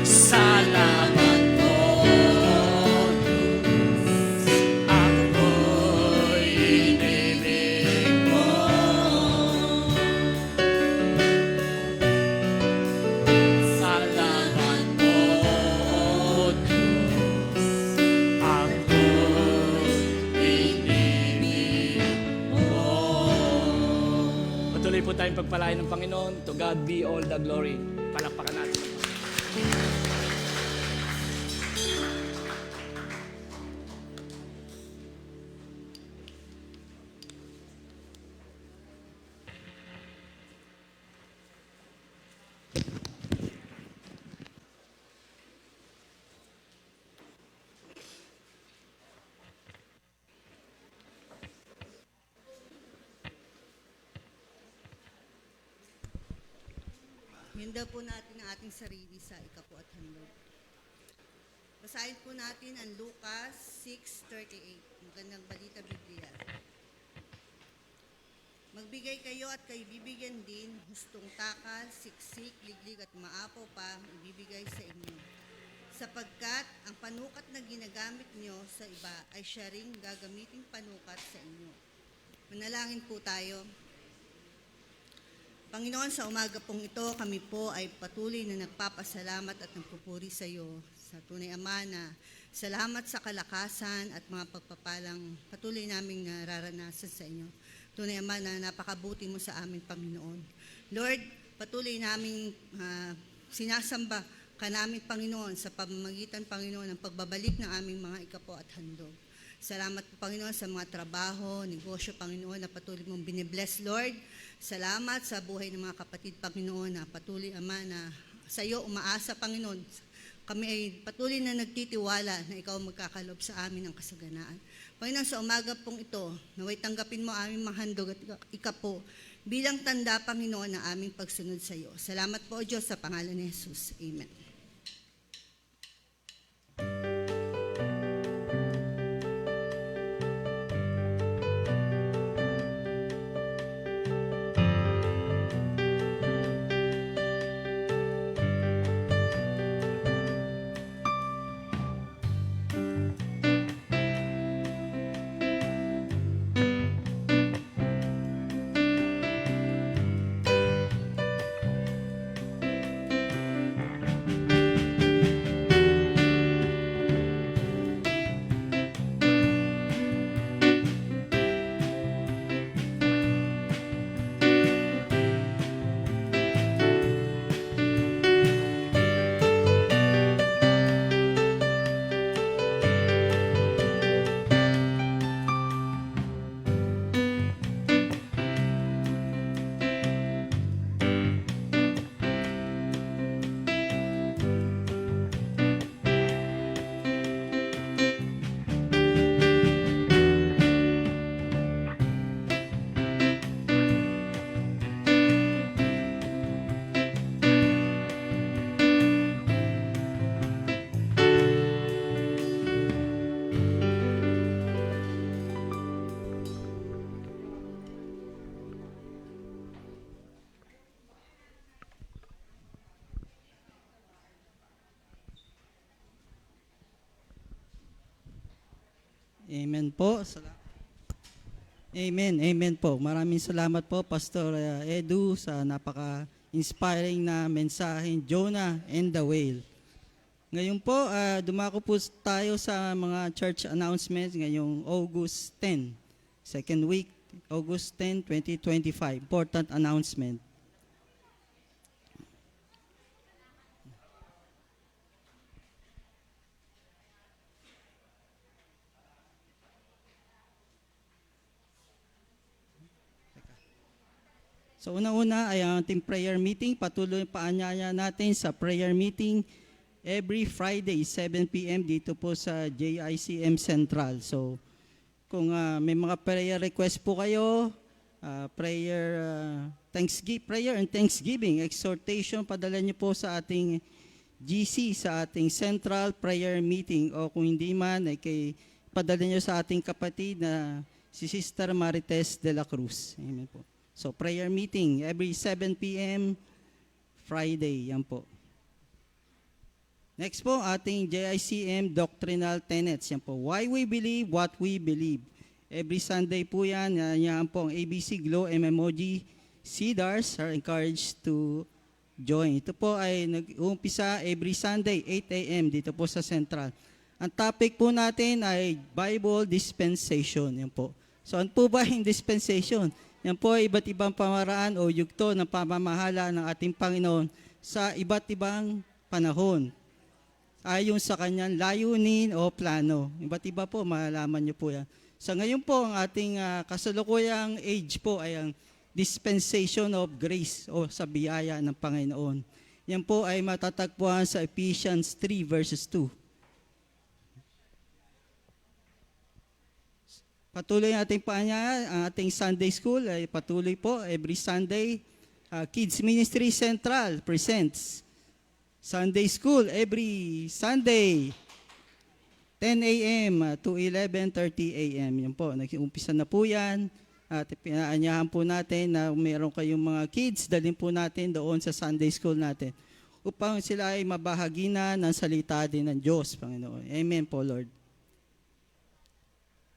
Salamat po, Diyos, ako'y inibig mo. Salamat po, Diyos, ako'y inibig mo. Patuloy po tayong pagpalain ng Panginoon. To God be all the glory. Palakpakan natin. Pakinggan po natin ang ating sarili sa ikapo at handog. Basahin po natin ang Lucas 6:38. Magandang balita Biblia. Magbigay kayo at kayo bibigyan din, hustong takal, siksik, liglig at maapaw pa, ibibigay sa inyo. Sapagkat ang panukat na ginagamit nyo sa iba ay siya ring gagamiting panukat sa inyo. Manalangin po tayo. Panginoon, sa umaga pong ito, kami po ay patuloy na nagpapasalamat at nagpupuri sa iyo. Sa tunay Ama na salamat sa kalakasan at mga pagpapalang patuloy naming nararanasan sa inyo. Tunay Ama na napakabuti mo sa amin, Panginoon. Lord, patuloy naming sinasamba ka namin, Panginoon, sa pamamagitan, Panginoon, ng pagbabalik ng aming mga ikapo at handog. Salamat po, Panginoon, sa mga trabaho, negosyo, Panginoon, na patuloy mong binibless, Lord. Salamat sa buhay ng mga kapatid, Panginoon, na patuloy, Ama, na sa iyo umaasa, Panginoon. Kami ay patuloy na nagtitiwala na ikaw magkakalob sa amin ng kasaganaan. Panginoon, sa umaga pong ito, naway tanggapin mo aming mga handog at ikapo bilang tanda, Panginoon, ng aming pagsunod sa iyo. Salamat po, O Diyos, sa pangalan ni Jesus. Amen. Amen po. Amen po. Maraming salamat po, Pastor Edu, sa napaka-inspiring na mensahe, Jonah and the Whale. Ngayon po, dumako po tayo sa mga church announcements ngayong August 10, second week, August 10, 2025. Important announcement. So una-una ay ang ating prayer meeting. Patuloy paanyaya natin sa prayer meeting every Friday, 7 p.m. dito po sa JICM Central. So kung may mga prayer request po kayo, prayer and thanksgiving, exhortation, padala niyo po sa ating GC, sa ating Central Prayer Meeting. O kung hindi man, ay padala niyo sa ating kapatid na si Sister Marites de la Cruz. Amen po. So, prayer meeting every 7 p.m. Friday. Yan po. Next po, ating JICM Doctrinal Tenets. Yan po. Why we believe what we believe. Every Sunday po yan. Yan po ang ABC Glow MMOG Cedars are encouraged to join. Ito po ay nag-uumpisa every Sunday, 8 a.m. dito po sa Central. Ang topic po natin ay Bible Dispensation. Yan po. So, ano po ba yung dispensation? Yan po ay iba't ibang pamaraan o yugto ng pamamahala ng ating Panginoon sa iba't ibang panahon. Ayon sa kanyang layunin o plano. Iba't iba po, malalaman niyo po yan. Sa ngayon po, ang ating kasalukuyang age po ay ang dispensation of grace o sa biyaya ng Panginoon. Yan po ay matatagpuan sa Ephesians 3 verses 2. Patuloy natin paanyaya, ang ating Sunday School ay patuloy po every Sunday Kids Ministry Central presents Sunday School every Sunday, 10 a.m. to 11:30 a.m. Yan po, nag-umpisa na po yan. At pinaanyahan po natin na meron kayong mga kids, dalhin po natin doon sa Sunday School natin upang sila ay mabahagi na ng salita din ng Diyos, Panginoon. Amen po, Lord.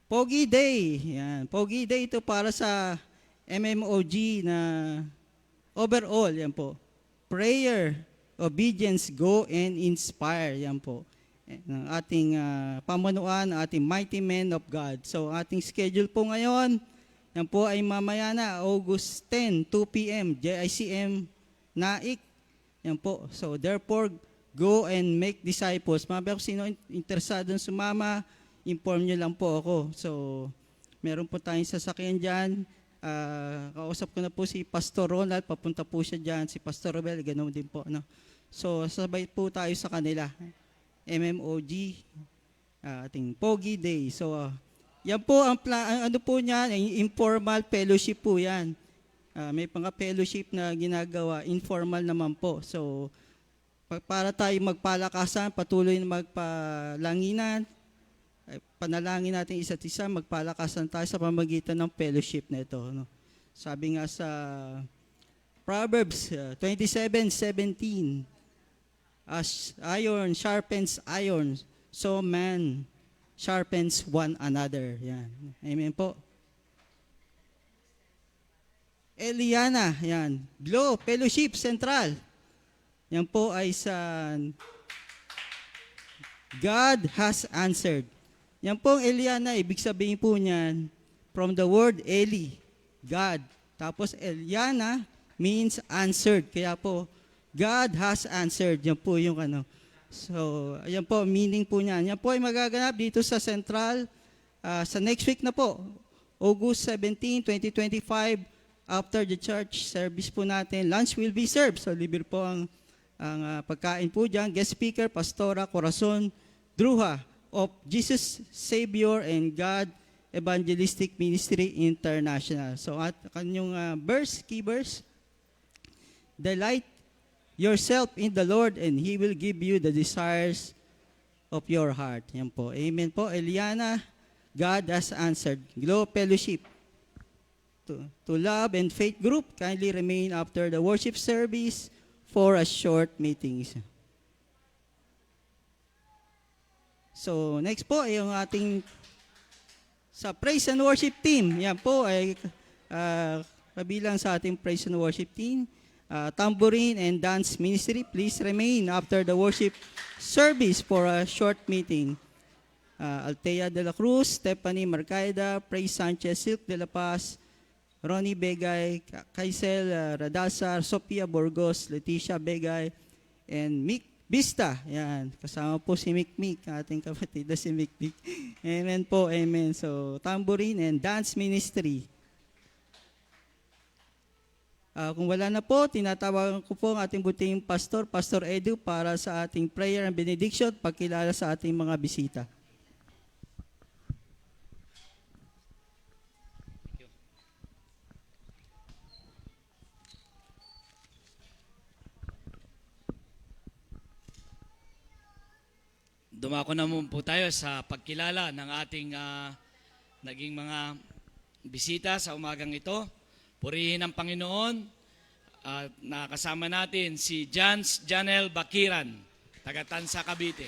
Pogi Day. Yan. Pogi Day ito para sa MMOG na overall. Yan po. Prayer, obedience, go and inspire. Yan po. Ng ating pamunuan, ating mighty men of God. So ating schedule po ngayon, yan po ay mamaya na, August 10, 2 p.m., JICM Naik. Yan po. So therefore, go and make disciples. Mabi ako sino interesado sumama, inform nyo lang po ako. So meron po tayong sasakyan dyan. Kausap ko na po si Pastor Ronald, papunta po siya dyan. Si Pastor Robel, ganoon din po. No? So sabay po tayo sa kanila. MMOG, ating Pogi Day. So yan po ang ano po niyan, informal fellowship po yan. May fellowship na ginagawa, informal naman po. So para tayo magpalakasan, patuloy na magpalanginan, panalangin natin isa't isa, magpalakasan tayo sa pamamagitan ng fellowship na ito. No? Sabi nga sa Proverbs 27:17, as iron sharpens iron, so man sharpens one another. Yan. Amen po. Eliana, yan. Glow Fellowship Central. Yan po ay sa God has answered. Yan po Eliana, ibig sabihin po niyan, from the word Eli, God. Tapos Eliana means answered. Kaya po, God has answered. Yan po yung ano. So, yan po, meaning po niyan. Yan po ay magaganap dito sa Central sa next week na po, August 17, 2025, after the church service po natin. Lunch will be served. So, libre po ang pagkain po dyan. Guest speaker, Pastora Corazon Druha of Jesus Savior and God Evangelistic Ministry International. So, at kanyang key verse, delight yourself in the Lord and He will give you the desires of your heart. Yan po. Amen po. Eliana, God has answered. Glow Fellowship. To Love and Faith Group, kindly remain after the worship service for a short meeting. So, next po ay yung ating sa Praise and Worship Team. Yan po ay kabilang sa ating Praise and Worship Team. Tambourine and Dance Ministry, please remain after the worship service for a short meeting. Altea de la Cruz, Stephanie Marcaida, Praise Sanchez, Silk de la Paz, Ronnie Begay, Kaisel Radasar, Sophia Burgos, Leticia Begay, and Mick Vista. Yan, kasama po si Mick, ating kapatid na si Mick. Amen po, amen. So, Tambourine and Dance Ministry. Kung wala na po, tinatawagan ko po ang ating buting pastor, Pastor Edu, para sa ating prayer and benediction, pagkilala sa ating mga bisita. Dumako naman po tayo sa pagkilala ng ating naging mga bisita sa umagang ito. Purihin ang Panginoon at nakasama natin si Janel Bakiran, taga Tansa, Cavite.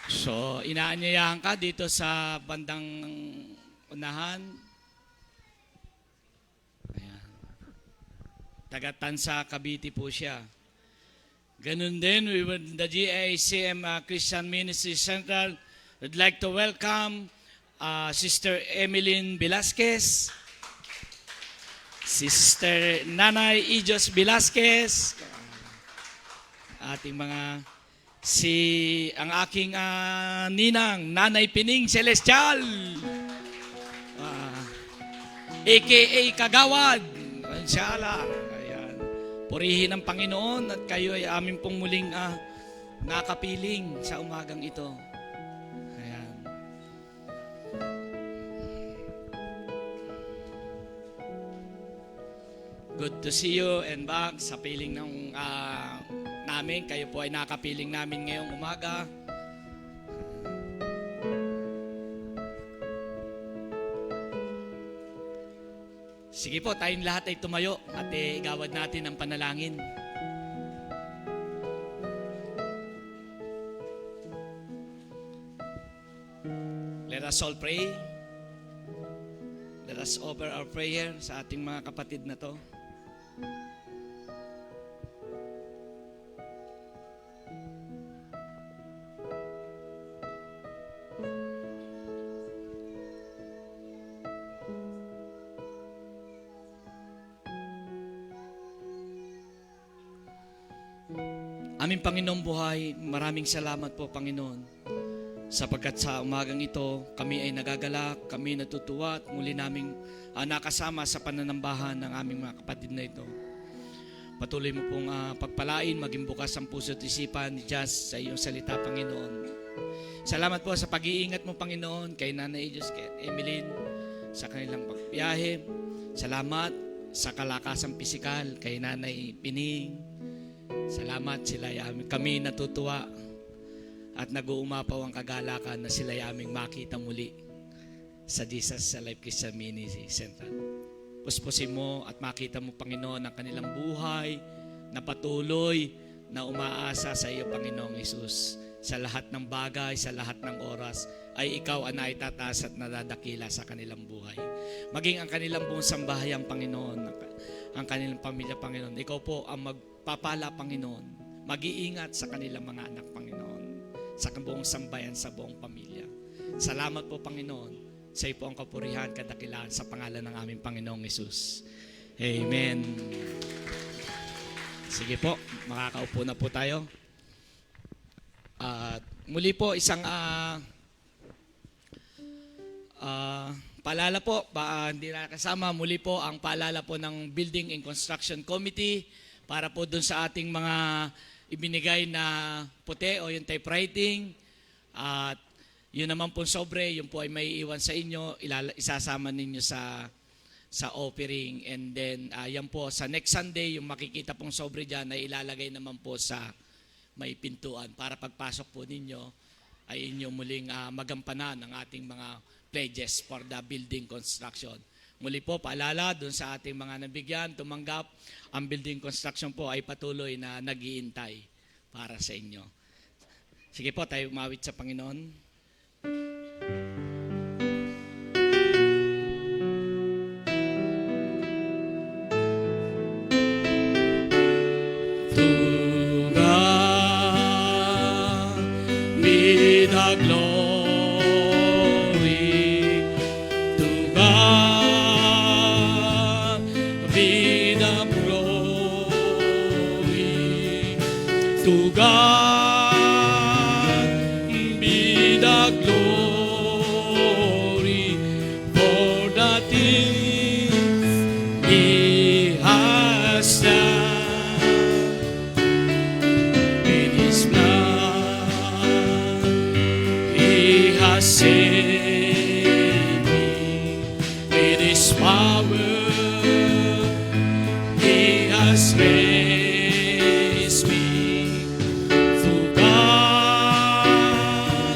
So, inaanyayahan ka dito sa bandang unahan. Ayan. Taga Tansa, Cavite po siya. Ganun din, we with the GICM Christian Ministry Central would like to welcome Sister Emeline Velasquez, Sister Nanay Ijos Velasquez, ating mga ang aking ninang, Nanay Pining Celestial, a.k.a. Kagawad, inshallah. Ayan. Purihin ang Panginoon at kayo ay amin pong muling nakapiling sa umagang ito. Ayan. Good to see you and back sa piling ng namin. Kayo po ay nakapiling namin ngayong umaga. Sige po, tayong lahat ay tumayo at igawad natin ang panalangin. Let us all pray. Let us offer our prayer sa ating mga kapatid na to. Aming Panginoong buhay, maraming salamat po Panginoon sapagkat sa umagang ito kami ay nagagalak, kami natutuwa at muli naming nakasama sa pananambahan ng aming mga kapatid na ito. Patuloy mo pong pagpalain, maging bukas ang puso at isipan ni Jazz sa iyong salita Panginoon. Salamat po sa pag-iingat mo Panginoon kay Nanay Diyos, kay Emeline sa kanilang pagbiyahe. Salamat sa kalakasang pisikal kay Nanay Pining. Salamat sila kami natutuwa at nag-uumapaw ang kagalakan na sila aming makita muli sa Jesus sa Life Christian Ministry Central. Puspusin mo at makita mo Panginoon ang kanilang buhay na patuloy na umaasa sa iyo Panginoong Hesus. Sa lahat ng bagay, sa lahat ng oras ay ikaw ang naitataas at nadadakila sa kanilang buhay. Maging ang kanilang buong sambahayang Panginoon, ang kanilang pamilya Panginoon. Ikaw po ang magpapala Panginoon. Mag-iingat sa kanilang mga anak Panginoon. Sa buong sambayan, sa buong pamilya. Salamat po Panginoon. Sa iyo po ang kapurihan, kadakilaan sa pangalan ng aming Panginoong Hesus. Amen. Sige po, makakaupo na po tayo. Muli po isang paalala po, hindi na kasama, muli po ang paalala po ng Building and Construction Committee para po dun sa ating mga ibinigay na puti o yung typewriting at yun naman po sobre, yun po ay may iwan sa inyo, isasama ninyo sa offering and then yan po sa next Sunday yung makikita pong sobre dyan ay ilalagay naman po sa may pintuan para pagpasok po ninyo ay inyong muling magampanan ang ating mga pledges for the building construction. Muli po, paalala dun sa ating mga nabigyan, tumanggap, ang building construction po ay patuloy na nag-iintay para sa inyo. Sige po, tayo umawit sa Panginoon. To God be the glory, to God be the glory, to God be the glory for the things He has done. In His blood He has saved me. With His power He has raised me. To God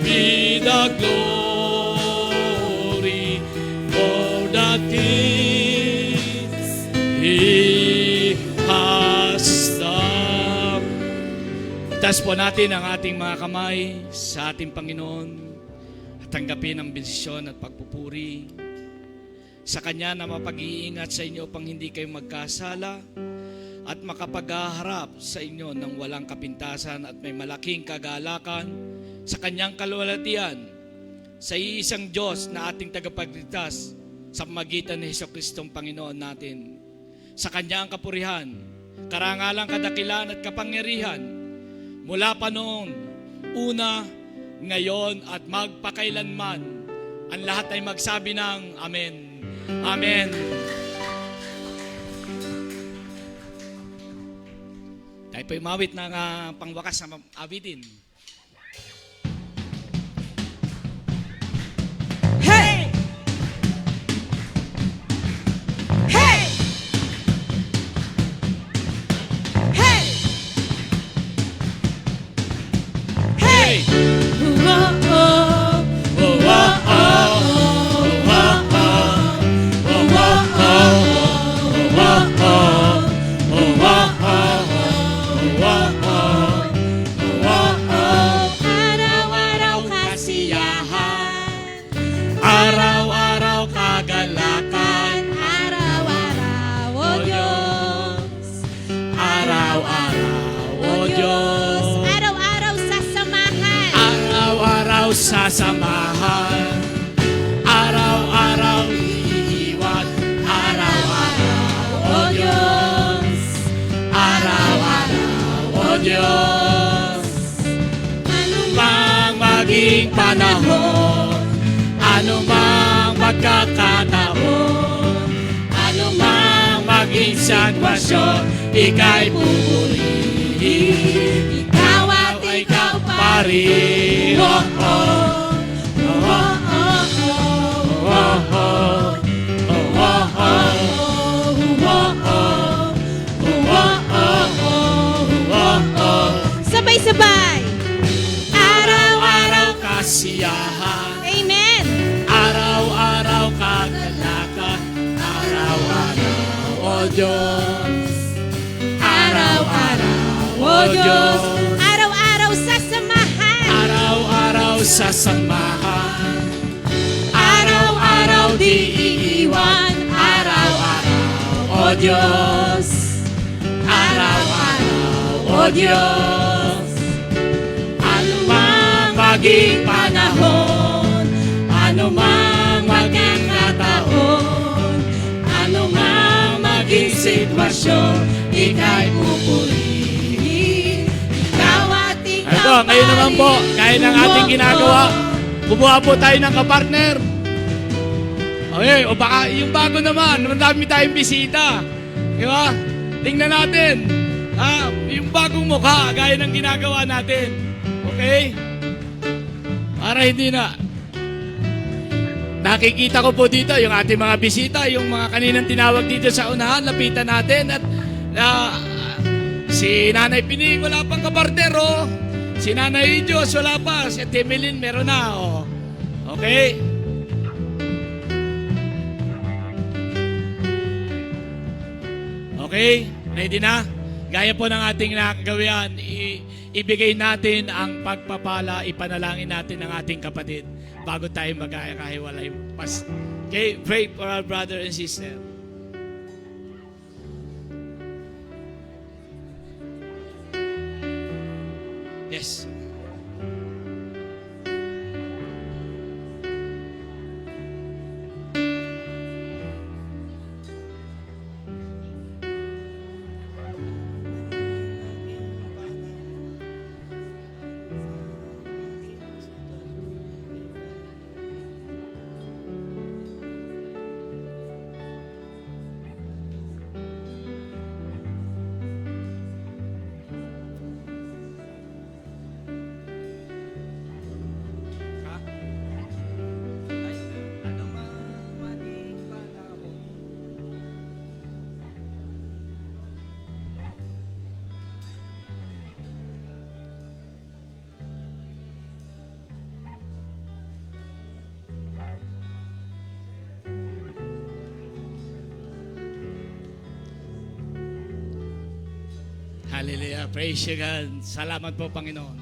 be the glory for the things He has done. Itaas po natin ang ating mga kamay sa ating Panginoon at tanggapin ang bensisyon at pagpupuri sa Kanya na mapag-iingat sa inyo pang hindi kayo magkasala at makapaghaharap sa inyo ng walang kapintasan at may malaking kagalakan sa Kanyang kaluwalhatian, sa iisang Diyos na ating tagapagligtas sa pamagitan ni Jesucristong Panginoon natin. Sa Kanyang kapurihan, karangalan, kadakilan at kapangyarihan mula pa noong una, ngayon at magpakailanman. Ang lahat ay magsabi ng Amen. Amen. Tayo po'y mawit ng pangwakas na awitin. Hey! Hey! maging panahon, anumang magkakataon, anumang maging sitwasyon, ika'y pupurihin. Ikaw at ikaw pa rin. Oh, oh. Oh, oh, oh, oh. Sabay-sabay. Araw-araw kasiyahan, Amen. araw-araw kagalakan, araw-araw, O Diyos. Araw-araw, O Diyos. Araw-araw sa samahan. Araw-araw sa samahan, araw-araw di iiwan, araw-araw, O Diyos. Araw-araw, O Diyos. Anumang maging panahon, anumang maging kataon, anumang maging sitwasyon, ika'y pupurihin. Ikaw at ikaw Ito, ngayon naman po, kaya ng ating ginagawa, kumuha po tayo ng kapartner. Okay, o baka yung bago naman, dami tayong bisita. Di ba? Tingnan natin. Yung bagong mukha, gaya ng ginagawa natin. Okay? Para hindi na. Nakikita ko po dito yung ating mga bisita, yung mga kaninang tinawag dito sa unahan, lapitan natin. At si Nanay Pining, wala pang kapartner, oh. Si Nanay Diyos, wala pa. Si Temelin, meron na, oh. Okay? Okay? Ready na? Gaya po ng ating nakagawian, ibigay natin ang pagpapala, ipanalangin natin ang ating kapatid bago tayo magkakahiwalay. Okay? Pray for our brother and sister. Yes. Hallelujah. Praise you, God. Salamat po, Panginoon.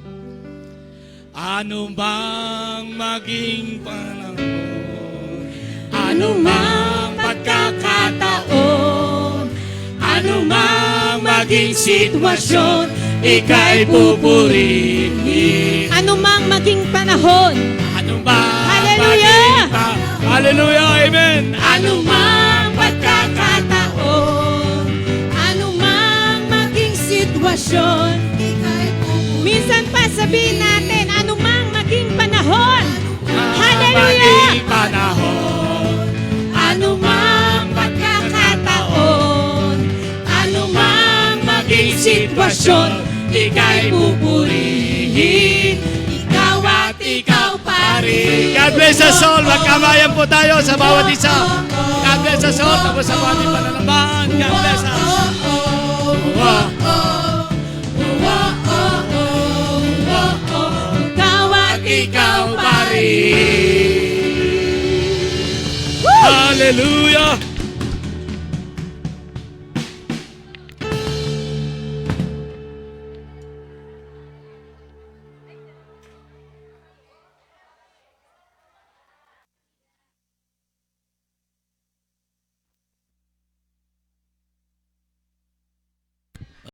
Ano bang maging panahon, ano mang pagkakataon, ano mang maging sitwasyon, ika'y pupurihin. Ano mang maging panahon. Ano bang Hallelujah! Hallelujah. Amen. Ano mang pagkakataon, ano mang maging sitwasyon, minsan pa sabihin natin, ano mang maging panahon. Hallelujah! Maging panahon, Ano mang pagkakataon, ano mang maging sitwasyon, ika'y pupurihin. ikaw at ikaw pa rin. God bless us all. Magkamayan po tayo sa bawat isa. God bless us all. Tapos sa bawat panalambaan. God bless us. Ikaw at Ikaw pa rin. Hallelujah.